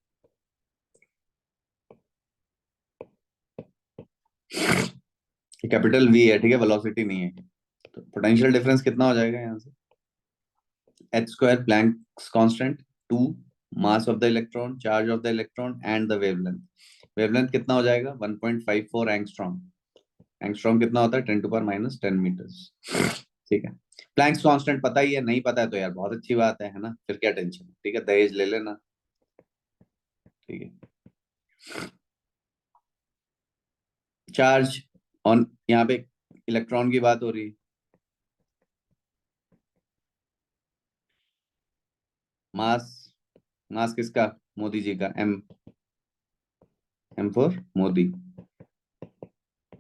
कैपिटल V है, ठीक है, वेलोसिटी नहीं है। तो पोटेंशियल डिफरेंस कितना हो जाएगा यहाँ से, h² Planck's constant, 2 mass of the electron, charge of the electron and the wavelength. Wavelength कितना हो जाएगा, 1.54 एंगस्ट्रॉम, एंगस्ट्रॉम कितना होता है, 10⁻⁻10 मीटर्स, ठीक है। प्लैंक्स कांस्टेंट पता ही है, नहीं पता है तो यार बहुत अच्छी बात है ना, फिर क्या टेंशन है, ठीक है, दहेज ले लेना, ठीक है। चार्ज ऑन, यहाँ पे इलेक्ट्रॉन की बात हो रही है, मास, मास किसका, मोदी जी का, m, M for Modi,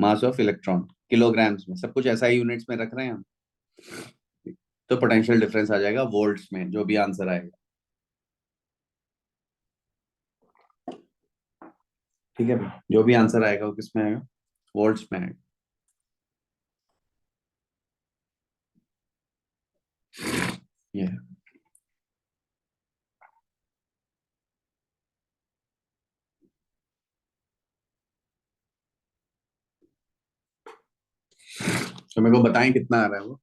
mass of electron kilograms में, सब कुछ SI यूनिट्स में रख रहे हैं हम, तो पोटेंशियल डिफरेंस आ जाएगा वोल्ट्स में, जो भी आंसर आएगा। ठीक है भाई, जो भी आंसर आएगा वो किस में आएगा, वोल्ट्स में आएगा। ये तो मेरे को बताएं कितना आ रहा है वो।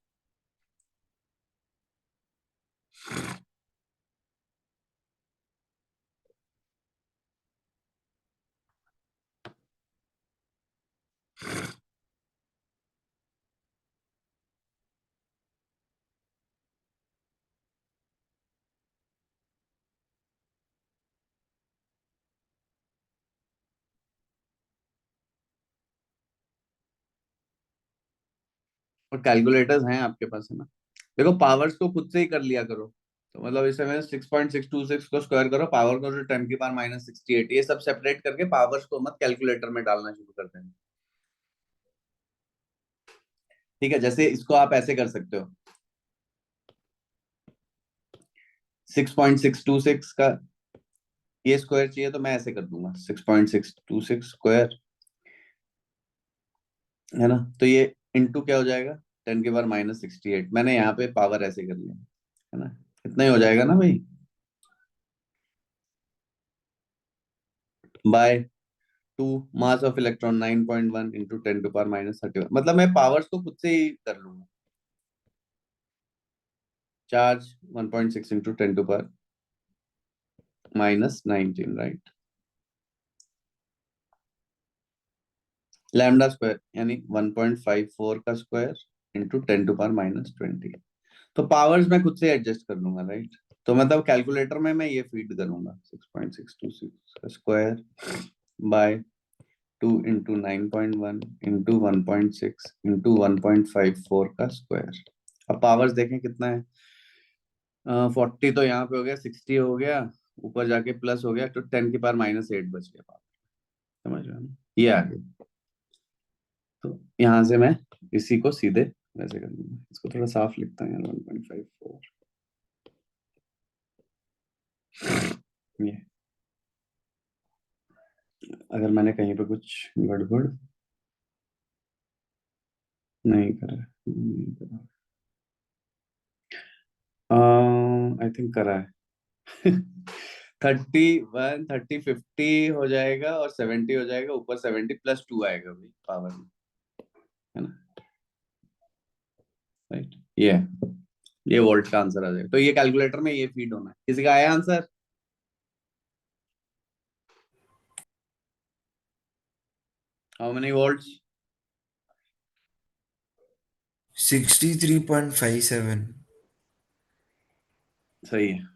और कैलकुलेटर्स हैं आपके पास, है ना। देखो पावर्स को खुद से ही कर लिया करो, तो मतलब इसे में 6.626 को स्क्वायर करो, पावर को जो 10⁻⁻68, ये सब सेपरेट करके पावर्स को मत कैलकुलेटर में डालना शुरू कर देना। ठीक है, जैसे इसको आप ऐसे कर सकते हो, 6.626 का ये स्क्वायर चाहिए तो मैं ऐसे कर दूंगा 6.626 स्क्वायर, है ना। तो ये इंटू क्या हो जाएगा, 10⁻⁻68, मैंने यहाँ पे पावर ऐसे कर लिया, है ना। इतना ही हो जाएगा ना भाई, by 2 mass of electron 9.1 into 10⁻⁻31, मतलब मैं पावर्स को खुद से ही कर लूंगा। Charge 1.6 into 10⁻⁻19, right. Lambda square यानी 1.54 का स्क्वायर इंटू 10⁻⁻20, तो पावर्स मैं खुद से एडजस्ट कर लूंगा, राइट। तो मतलब कैलकुलेटर में मैं ये फीड करूंगा 6.626 का square by 2 into 9.1 into 1.6 into 1.54 का स्क्वायर। अब पावर्स देखें कितना है, 40 तो यहाँ पे हो गया, 60 हो गया, ऊपर जाके प्लस हो गया, तो 10⁻⁻8 बच गया पावर। समझ रहे हो ना, ये आ गया। तो यहाँ से मैं इसी को सीधे वैसे कर दूंगा, इसको थोड़ा साफ लिखता हूँ यार, 1.54 ये। अगर मैंने कहीं पे कुछ गड़बड़ नहीं करा, नहीं करा, आई थिंक करा है। 31 30 50 हो जाएगा और 70 हो जाएगा, ऊपर 70 प्लस 2 आएगा भाई पावर में, है ना, राइट। ये वोल्ट का आंसर आ जाएगा, तो ये कैलकुलेटर में ये फीड होना है। किसी का आया आंसर, हाउ मेनी वोल्ट्स, 63.57। सही है।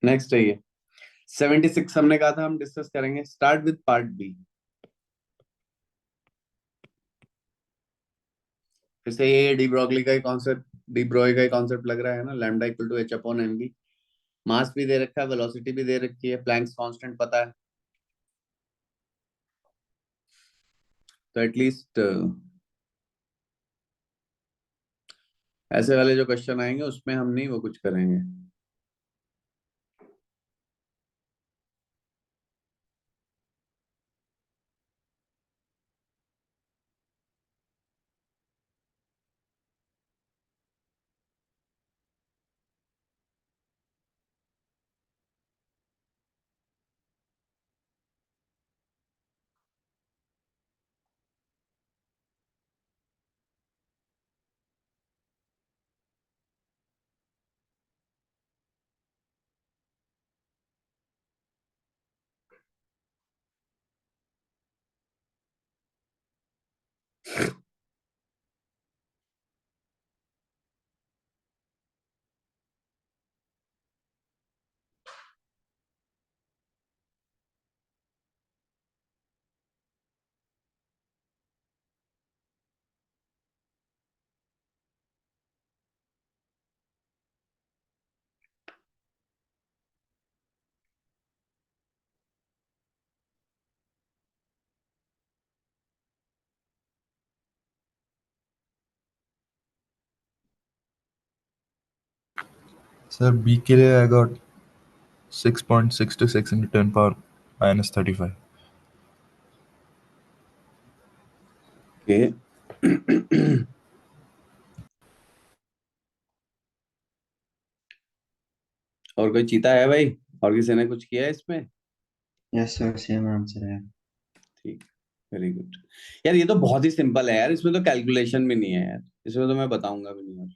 नेक्स्ट है ये 76, हमने कहा था हम डिस्कस करेंगे। Start with part B. फिर से ये डी ब्रोगली का ही कॉन्सेप्ट, डी ब्रोई का ही कॉन्सेप्ट लग रहा है ना, लैम्डा इक्वल टू h/mv। मास भी दे रखा है, वेलोसिटी भी दे रखी है, प्लैंक्स कांस्टेंट पता है, तो एटलीस्ट ऐसे वाले जो क्वेश्चन आएंगे उसमें हम नहीं वो कुछ करेंगे। Sir, B के लिए I got 6.626 into 10 power minus 35. Okay. और कोई चीता है भाई? और किसी ने कुछ किया है इसमें? यस सर, सेम आंसर है। ठीक, वेरी गुड। यार ये तो बहुत ही सिंपल है यार, इसमें तो कैलकुलेशन भी नहीं है यार, इसमें तो मैं बताऊंगा भी नहीं यार।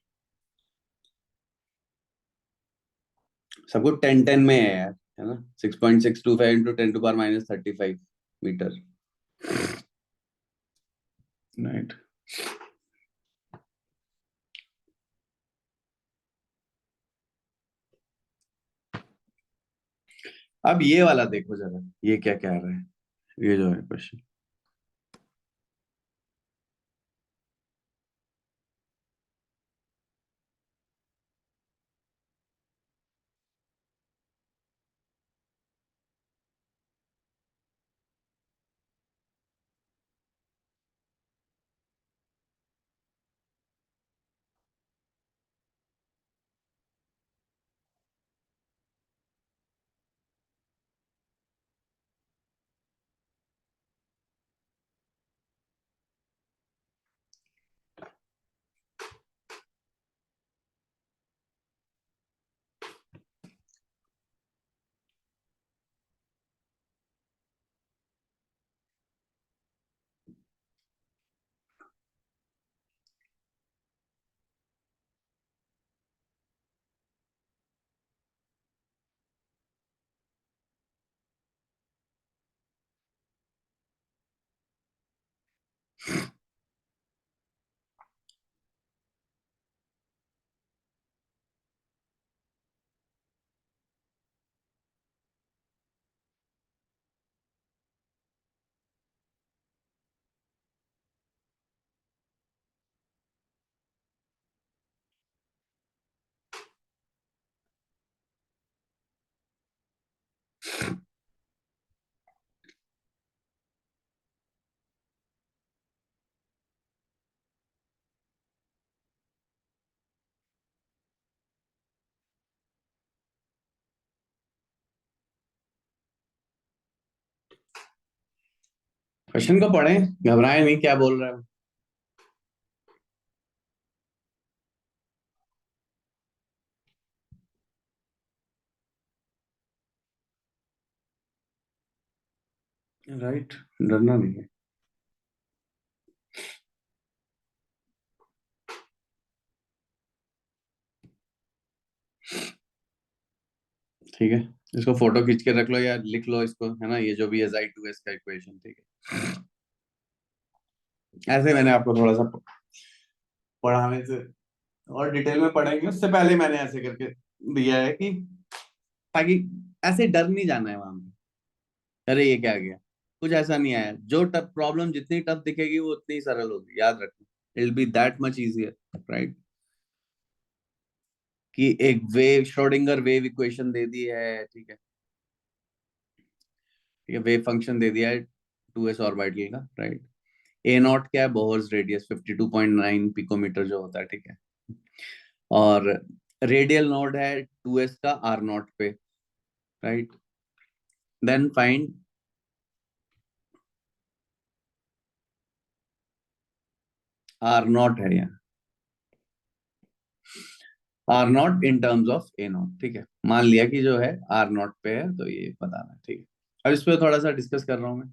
सब कुछ 10-10 में है यार, है ना? 6.625 इंटू 10⁻⁻35 मीटर, राइट? अब ये वाला देखो जरा, ये क्या कह रहा है, ये जो है क्वेश्चन। क्वेश्चन को पढ़ें, घबराए नहीं, क्या बोल रहा है? राइट, डरना नहीं है। ठीक है, इसको फोटो खींच के रख लो या लिख लो इसको, है ना? ये जो भी है Z2S का इक्वेशन, ठीक है? ऐसे मैंने आपको थोड़ा सा पढ़ाने से और डिटेल में पढ़ेंगे उससे पहले मैंने ऐसे करके दिया है कि ताकि ऐसे डर नहीं जाना है वहां पे, अरे ये क्या गया, कुछ ऐसा नहीं आया। जो टफ प्रॉब्लम जितनी टफ दिखेगी वो उतनी ही सरल होगी, याद रखना। It will be that much easier, right? कि एक वेव, श्रोडिंगर वेव इक्वेशन दे दी है, ठीक है? ठीक है, वेव फंक्शन दे दिया है 2s ऑर्बिटल का, राइट? ए नॉट क्या है? बोहर्स रेडियस 52.9 पिकोमीटर जो होता है, ठीक है? और रेडियल नोड है 2s का आर नॉट पे, right? Then find r naught है यहाँ, r naught in terms of a naught, ठीक है? मान लिया कि जो है आर नॉट पे है, तो ये बताना है, ठीक है? अब इस पे थोड़ा सा डिस्कस कर रहा हूं मैं।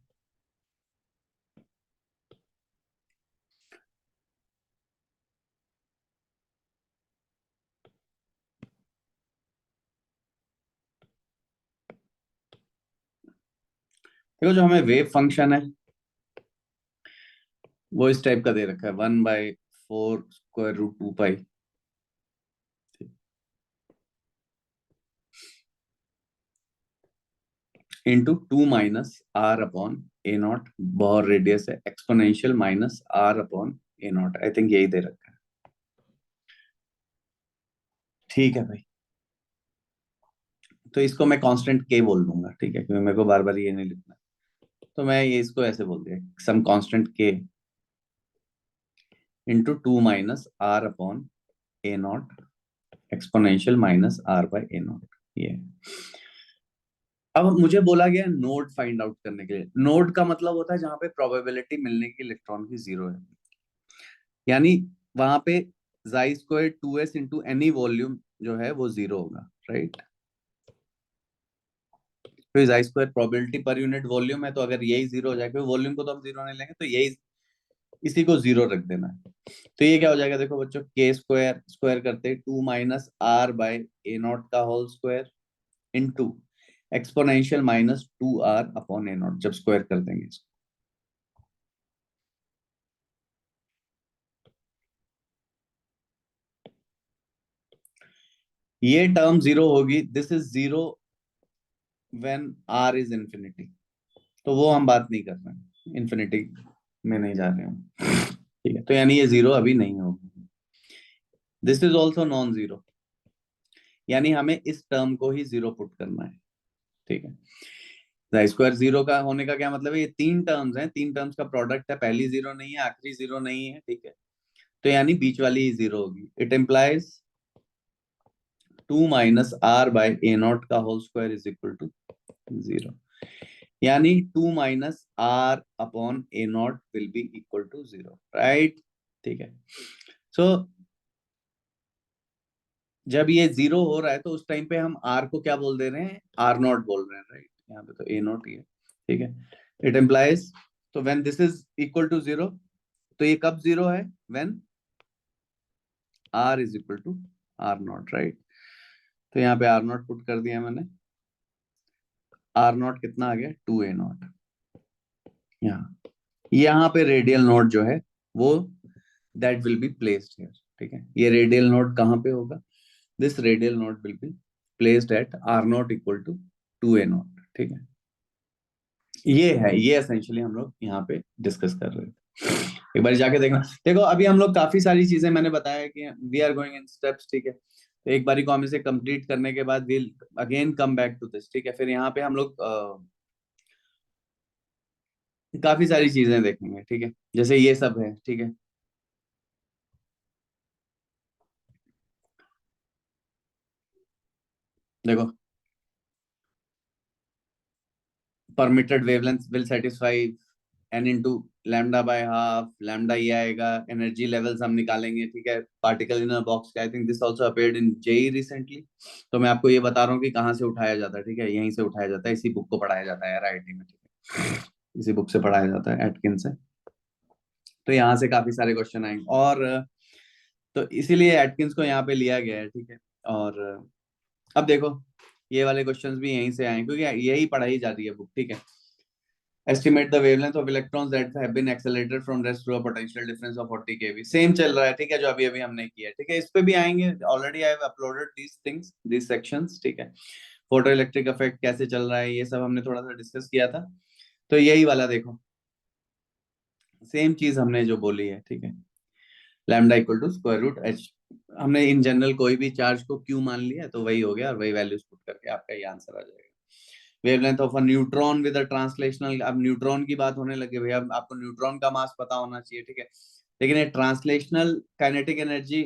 देखो, जो हमें वेव फंक्शन है, वो इस टाइप का दे रखा है 1/4 square root 2 pi into 2 minus are upon A naught, Bohr radius है, exponential minus are upon A naught. I think यही दे रखा है। ठीक है भाई, तो इसको मैं कांस्टेंट के बोल दूंगा, ठीक है, क्योंकि मेरे को बार बार ये नहीं लिखना। तो मैं ये इसको ऐसे बोल दिया, सम कांस्टेंट के into 2 minus are upon A naught exponential minus are by A naught. ये अब मुझे बोला गया नोड फाइंड आउट करने के लिए। नोड का मतलब होता है जहां पे प्रोबेबिलिटी मिलने की इलेक्ट्रॉन की 0 है, यानी वहां पे जाई square 2s into any volume जो है वो 0 होगा, राइट। तो जाई square probability per unit volume है, तो अगर यही 0 हो जाएगा, वॉल्यूम को तो हम 0 नहीं लेंगे, तो यही इसी को 0 रख देना है। तो ये क्या हो जाएगा, देखो बच्चों, के स्क्वायर स्क्वायर करते 2 minus are by A naught का whole square into exponential minus 2r upon ए नॉट, जब स्क्वायर कर देंगे इसको। ये टर्म 0 होगी, this is 0 when r is infinity, तो वो हम बात नहीं कर रहे हैं, इंफिनिटी में नहीं जा रहे हम, ठीक है। तो यानी ये 0 अभी नहीं होगी। This is also non zero, यानी हमें इस टर्म को ही 0 पुट करना है, ठीक है। जाई स्क्वायर 0 का होने का क्या मतलब है, ये 3 टर्म्स हैं, 3 टर्म्स का प्रोडक्ट है, पहली 0 नहीं है, आखिरी 0 नहीं है, ठीक है। तो यानी बीच वाली ही 0 होगी। It implies 2 minus are by A naught का whole square is equal to 0, यानी 2 minus are upon A naught will be equal to 0, right, ठीक है। सो जब ये 0 हो रहा है तो उस टाइम पे हम आर को क्या बोल दे रहे हैं, आर नॉट बोल रहे हैं, राइट। यहाँ पे तो ए नॉट ही है, ठीक है। इट इम्प्लाइज, तो when this is equal to 0, तो ये कब 0 है, when r is equal to r naught, right. तो यहाँ पे आर नॉट पुट कर दिया मैंने, आर नॉट कितना आ गया, 2a नॉट। यहाँ पे रेडियल नोड जो है वो that will be placed here, ठीक है। ये रेडियल नोड कहाँ पे होगा, this radial node will be placed at r naught equal to 2a naught, ठीक है। ये है, ये एसेंशियली हम लोग यहाँ पे डिस्कस कर रहे थे। एक बार जाके देखना। देखो अभी हम लोग काफी सारी चीजें मैंने बताया कि we are going in steps, ठीक है। तो एक बारी को हम इसे कंप्लीट करने के बाद will again come back to this, ठीक है। फिर यहाँ पे हम लोग काफी सारी चीजें देखेंगे, ठीक है, जैसे ये सब है, ठीक है। देखो, permitted wavelength will satisfy n into lambda by half, lambda ये आएगा, एनर्जी लेवल्स हम निकालेंगे, ठीक है, particle in a box. I think this also appeared in JEE recently. तो मैं आपको ये बता रहा हूँ कि कहाँ से उठाया जाता है, ठीक है, यहीं से उठाया जाता है, इसी बुक को पढ़ाया जाता है यार आईआईटी में, ठीक है, इसी बुक से पढ़ाया जाता है, एटकिन से। तो यहाँ से काफी सारे क्वेश्चन आएंगे, और तो इसीलिए एटकिंस को यहाँ पे लिया गया है, ठीक है। और अब देखो ये वाले क्वेश्चंस भी यहीं से आए, क्योंकि यही पढ़ाई जा रही है बुक, ठीक है। Estimate the wavelength of electrons that have been accelerated from rest through a potential difference of 40 keV। Same चल रहा है, ठीक है, जो अभी अभी हमने किया है, ठीक है। इस पे भी आएंगे, already I have uploaded these things, these sections, ठीक है। फोटो इलेक्ट्रिक इफेक्ट कैसे चल रहा है, ये सब हमने थोड़ा सा डिस्कस किया था। तो यही वाला देखो, सेम चीज हमने जो बोली है, ठीक है, lambda equal to square root h. हमने इन जनरल कोई भी चार्ज को क्यू मान लिया, तो वही हो गया, और वही वैल्यूज पुट करके आपका ये आंसर आ जाएगा। Wavelength of a neutron with a translational, अब न्यूट्रॉन की बात होने लगी भैया, अब आपको न्यूट्रॉन का मास पता होना चाहिए, ठीक है। लेकिन ये ट्रांसलेशनल काइनेटिक एनर्जी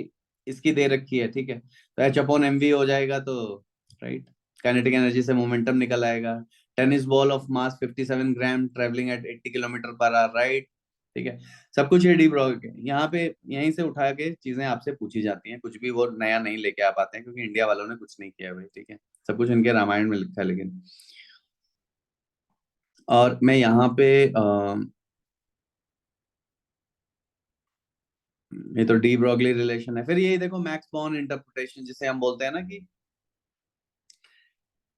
इसकी दे रखी है, ठीक है, तो एच अपॉन एम वी हो जाएगा, तो राइट, काइनेटिक एनर्जी से मोमेंटम निकल आएगा। Tennis ball of mass 57 gram travelling at 80 kilometre per hour, right, ठीक है। सब कुछ ये डी ब्रॉग है, यहाँ पे यहीं से उठा के चीजें आपसे पूछी जाती हैं, कुछ भी वो नया नहीं लेके आ पाते हैं, क्योंकि इंडिया वालों ने कुछ नहीं किया भाई, ठीक है, सब कुछ इनके रामायण में लिखा है। लेकिन और मैं यहाँ पे ये तो डी ब्रॉगली रिलेशन है। फिर यही देखो मैक्स बॉर्न इंटरप्रिटेशन, जिसे हम बोलते हैं ना कि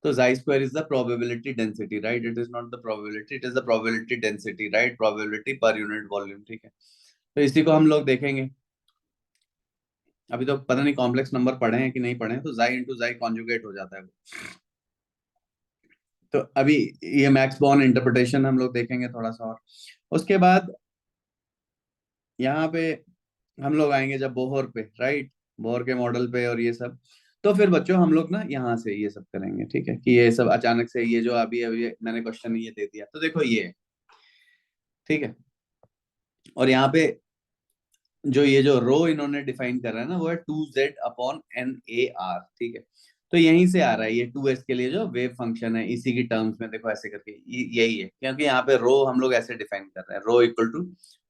तो xi square is the probability density, right? It is not the probability, it is the probability density, right? Probability per unit volume, ठीक है। तो इसी को हम लोग देखेंगे। अभी तो पता नहीं कॉम्प्लेक्स नंबर पढ़े हैं कि नहीं पढ़े हैं, तो xi into xi कॉन्जुगेट हो जाता है वो। तो अभी ये मैक्स बॉर्न इंटरप्रिटेशन हम लोग देखेंगे थोड़ा सा, और उसके बाद यहाँ पे हम लोग आएंगे जब बोहर पे, राइट, बोहर के मॉडल पे और ये सब। तो फिर बच्चों हम लोग ना यहाँ से ये सब करेंगे, ठीक है, कि ये सब अचानक से ये जो अभी अभी मैंने क्वेश्चन ये दे दिया, तो देखो ये, ठीक है, और यहाँ पे जो ये जो रो इन्होंने डिफाइन कर रहा है ना, वो है 2z अपॉन NAR, ठीक है। तो यहीं से आ रहा है ये 2s के लिए जो वेव फंक्शन है, इसी की टर्म्स में देखो ऐसे करके यही है, क्योंकि यहाँ पे रो हम लोग ऐसे डिफाइन कर रहे हैं, रो इक्वल टू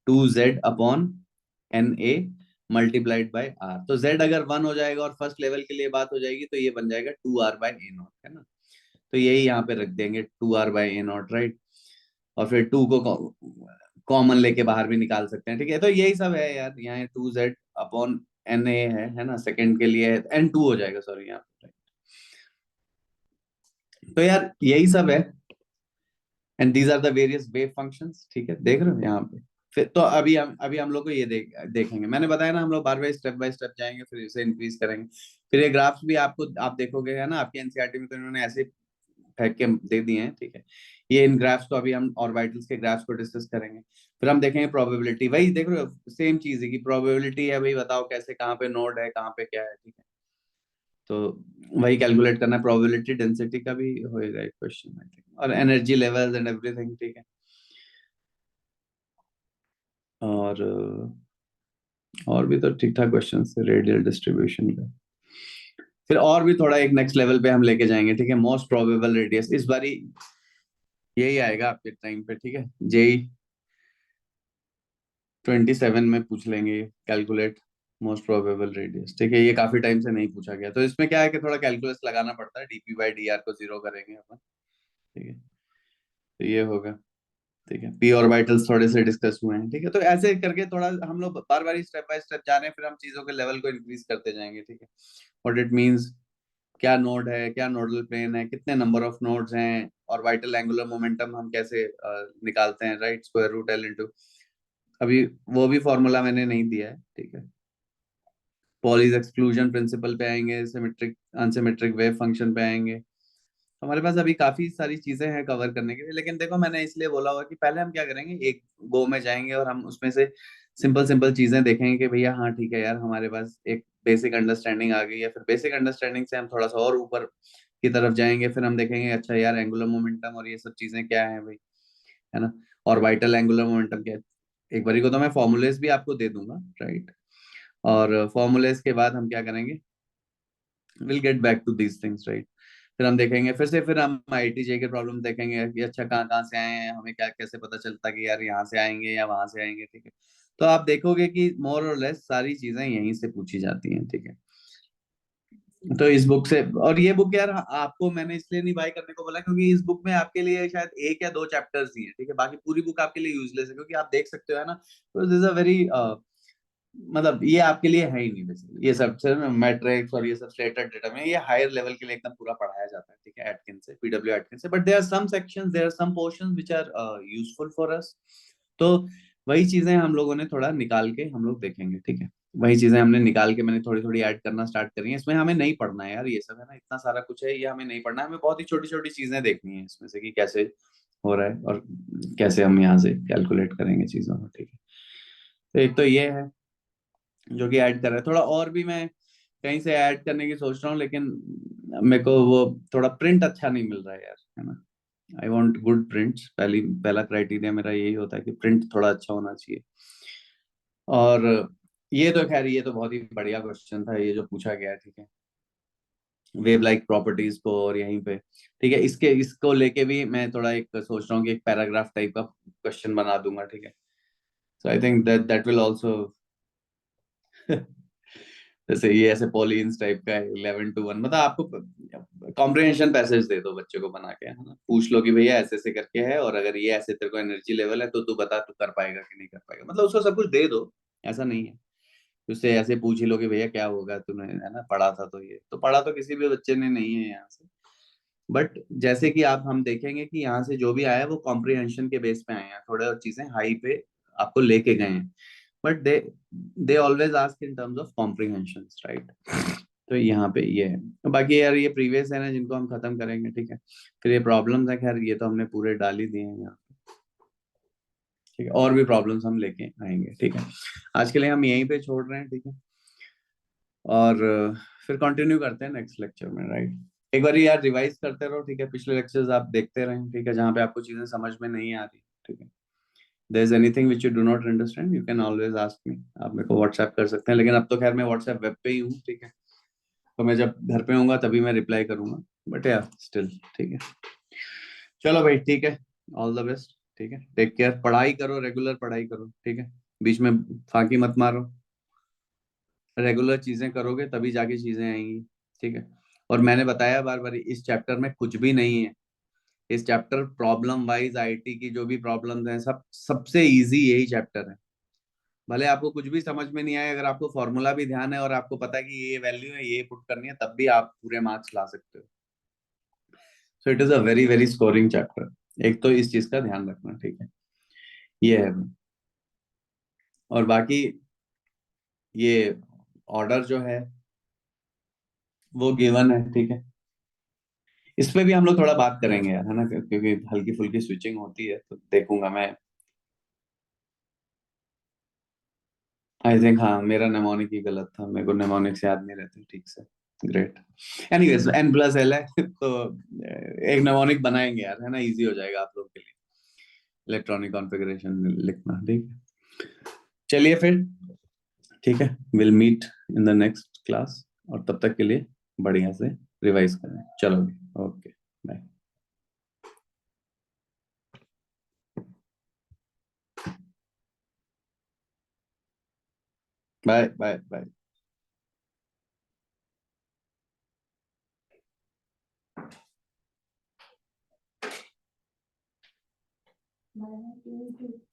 2z अपॉन NA मल्टीप्लाइड बाय R। तो z अगर 1 हो जाएगा और फर्स्ट लेवल के लिए बात हो जाएगी, तो ये बन जाएगा 2R बाय A0, है ना। तो यही यहाँ पे रख देंगे 2R बाय A0, राइट, और फिर 2 को कॉमन लेके बाहर भी निकाल सकते हैं, ठीक है। तो यही सब है यार, यहाँ 2z अपॉन NA है ना, सेकंड के लिए N2 हो जाएगा, सॉरी यहाँ पे। तो यार यही सब है, and these are the various wave functions, ठीक है, देख रहे हो यहाँ पे। फिर तो अभी हम लोग को ये देखेंगे, मैंने बताया ना हम लोग बाय स्टेप जाएंगे, फिर इसे इंक्रीज करेंगे। फिर ये ग्राफ्स भी आपको आप देखोगे, है ना, आपके एनसीईआरटी में तो इन्होंने ऐसे फेंक के दे दिए हैं, ठीक है। ये इन ग्राफ्स को अभी हम ऑर्बिटल्स के ग्राफ्स को डिस्कस करेंगे। फिर हम देखेंगे प्रोबेबिलिटी, वही देख रहे हो सेम चीज है कि प्रोबेबिलिटी है भाई, बताओ कैसे, कहाँ पे नोड है, कहाँ पे क्या है, ठीक है। तो वही कैलकुलेट करना है, प्रोबेबिलिटी डेंसिटी का भी होएगा एक क्वेश्चन, आई थिंक, और एनर्जी लेवल्स एंड एवरीथिंग, ठीक है। और भी तो ठीक ठाक क्वेश्चन थे रेडियल डिस्ट्रीब्यूशन का। फिर और भी थोड़ा एक नेक्स्ट लेवल पे हम लेके जाएंगे, ठीक है। मोस्ट प्रोबेबल रेडियस, इस बारी यही आएगा आपके टाइम पे, ठीक है। जेई 27 में पूछ लेंगे, कैलकुलेट मोस्ट प्रोबेबल रेडियस, ठीक है। ये काफी टाइम से नहीं पूछा गया, तो इसमें क्या है कि थोड़ा कैलकुलस लगाना पड़ता है, डीपी बाई डी आर को जीरो करेंगे अपन, ठीक है। तो ये होगा, ठीक है। पी ऑर्बिटल्स थोड़े से डिस्कस हुए हैं, ठीक है। तो ऐसे करके थोड़ा हम लोग बार बार स्टेप बाय स्टेप जा रहे हैं, फिर हम चीजों के लेवल को इंक्रीज करते जाएंगे, ठीक है। व्हाट इट मींस, क्या नोड है, क्या नोडल प्लेन है, कितने नंबर ऑफ नोड्स हैं, ऑर्बिटल एंगुलर मोमेंटम हम कैसे निकालते हैं, right, square root L into, अभी वो भी फॉर्मूला मैंने नहीं दिया है, ठीक है। पॉलीज एक्सक्लूजन प्रिंसिपल पे आएंगे, सिमेट्रिक अनसिमेट्रिक वेव फंक्शन पे आएंगे। हमारे पास अभी काफी सारी चीजें हैं कवर करने के लिए, लेकिन देखो मैंने इसलिए बोला हुआ कि पहले हम क्या करेंगे, एक गो में जाएंगे और हम उसमें से सिंपल सिंपल चीजें देखेंगे कि भैया हाँ ठीक है यार, हमारे पास एक बेसिक अंडरस्टैंडिंग आ गई है। फिर बेसिक अंडरस्टैंडिंग से हम थोड़ा सा और ऊपर की तरफ जाएंगे, फिर हम देखेंगे अच्छा यार एंगुलर मोमेंटम और ये सब चीजें क्या है भाई, है ना, और वाइटल एंगुलर मोमेंटम क्या है। एक बारी को तो मैं फॉर्मूलेस भी आपको दे दूंगा, राइट, और फॉर्मूलेस के बाद हम क्या करेंगे, will get back to these things, right. फिर हम देखेंगे फिर हम IIT-JEE के प्रॉब्लम देखेंगे कि अच्छा कहाँ कहाँ से आए हैं, हमें क्या कैसे पता चलता कि यार यहाँ से आएंगे या वहां से आएंगे, ठीक है। तो आप देखोगे कि मोर और लेस सारी चीजें यहीं से पूछी जाती हैं, ठीक है। तो इस बुक से, और ये बुक यार आपको मैंने इसलिए नहीं बाय करने को बोला क्योंकि इस बुक में आपके लिए शायद 1 या 2 चैप्टर्स ही है, ठीक है। बाकी पूरी बुक आपके लिए यूजलेस है, क्योंकि आप देख सकते हो, है ना। तो दिस इज अ वेरी, मतलब ये आपके लिए है ही नहीं बेसिकली, ये सब मैट्रिक्स और ये सब स्टेटड डेटा में ये हायर लेवल के लिए एकदम पूरा पढ़ाया जाता है, ठीक है, एटकिन से, PW एटकिन से। But there are some sections, there are some portions which are useful for us. तो वही चीजें हम लोगों ने थोड़ा निकाल के हम लोग देखेंगे, ठीक है। वही चीजें हमने निकाल के मैंने थोड़ी थोड़ी ऐड करना स्टार्ट करी है। इसमें हमें नहीं पढ़ना है यार ये सब, है ना, इतना सारा कुछ है, ये हमें नहीं पढ़ना है, हमें बहुत ही छोटी छोटी चीजें देखनी है इसमें से कि कैसे हो रहा है और कैसे हम यहाँ से कैलकुलेट करेंगे चीजों को, ठीक है। तो एक तो ये है जो कि ऐड कर रहा है, थोड़ा और भी मैं कहीं से ऐड करने की सोच रहा हूँ, लेकिन मेरे को वो थोड़ा प्रिंट अच्छा नहीं मिल रहा है यार, है ना। आई वॉन्ट गुड प्रिंट्स, पहला क्राइटेरिया मेरा यही होता है कि प्रिंट थोड़ा अच्छा होना चाहिए। और ये तो खैर ये तो बहुत ही बढ़िया क्वेश्चन था ये जो पूछा गया है, ठीक है, वेव लाइक प्रॉपर्टीज को, और यहीं पे, ठीक है, इसको लेके भी मैं थोड़ा एक सोच रहा हूँ कि एक पैराग्राफ टाइप का क्वेश्चन बना दूंगा, ठीक है। So I think that will also जैसे ये ऐसे पॉलिन्स टाइप का है 11 to 1, मतलब आपको कॉम्प्रिहेंशन पैसेज दे दो बच्चे को बना के, है ना, पूछ लो कि भैया ऐसे ऐसे करके है, और अगर ये ऐसे तेरे को एनर्जी लेवल है तो तू बता तू कर पाएगा कि नहीं कर पाएगा, मतलब उसको सब कुछ दे दो, ऐसा नहीं है। उससे ऐसे पूछ ही लो कि भैया क्या होगा, तूने, है ना, पढ़ा था, तो ये तो पढ़ा तो किसी भी बच्चे ने नहीं है यहाँ से, बट जैसे कि आप हम देखेंगे कि यहाँ से जो भी आया है वो कॉम्प्रिहेंशन के बेस पे आए हैं, थोड़े और चीजें हाई पे आपको लेके गए हैं, but they always ask in terms of comprehension, right. तो यहाँ पे ये है। बाकी यार ये प्रीवियस है ना, जिनको हम खत्म करेंगे, ठीक है। फिर ये प्रॉब्लम्स है, खैर ये तो हमने पूरे डाल ही दिए हैं यहाँ पे, ठीक है। और भी प्रॉब्लम्स हम लेके आएंगे, ठीक है। आज के लिए हम यहीं पे छोड़ रहे हैं, ठीक है। और फिर कंटिन्यू करते हैं नेक्स्ट लेक्चर में, राइट। एक बार यार रिवाइज करते रहो, ठीक है। पिछले लेक्चर्स आप देखते रहें, ठीक है, जहाँ पे आपको चीजें समझ में नहीं आ रही, ठीक है। There is anything which you do not understand, you can always ask me, आप मेरे को व्हाट्सएप कर सकते हैं। लेकिन अब तो खैर मैं व्हाट्सएप वेब पे ही हूँ, ठीक है। तो मैं जब घर पे होऊंगा तभी मैं रिप्लाई करूंगा, बट यार स्टिल, ठीक है। चलो भाई, ठीक है। ऑल द बेस्ट, ठीक है। टेक केयर, पढ़ाई करो, रेगुलर पढ़ाई करो, ठीक है। बीच में फांकी मत मारो, रेगुलर चीजें करोगे तभी जाके चीजें आएंगी, ठीक है। और मैंने बताया बार बार, इस चैप्टर में कुछ भी नहीं है। इस चैप्टर प्रॉब्लम वाइज आईटी की जो भी प्रॉब्लम्स हैं, सब सबसे इजी यही चैप्टर है। भले आपको कुछ भी समझ में नहीं आए, अगर आपको फॉर्मूला भी ध्यान है और आपको पता है कि ये वैल्यू है, ये पुट करनी है, तब भी आप पूरे मार्क्स ला सकते हो। So it is a very very scoring chapter. एक तो इस चीज का ध्यान रखना, ठीक है। ये है। और बाकी ये ऑर्डर जो है वो गिवन है, ठीक है। इस पे भी हम लोग थोड़ा बात करेंगे यार, है ना, क्योंकि हल्की फुल्की स्विचिंग होती है, तो देखूंगा मैं। आई थिंक हाँ, मेरा नेमोनिक ही गलत था, मेरे को नेमोनिक्स याद नहीं रहते ठीक से। Great. Anyways, n plus l है तो एक नेमोनिक बनाएंगे यार, है ना, इजी हो जाएगा आप लोग के लिए इलेक्ट्रॉनिक कॉन्फ़िगरेशन लिखना, ठीक है। चलिए फिर, ठीक है, will meet in the next class, और तब तक के लिए बढ़िया से रिवाइज करें। चलो, okay, bye bye bye bye. Bye.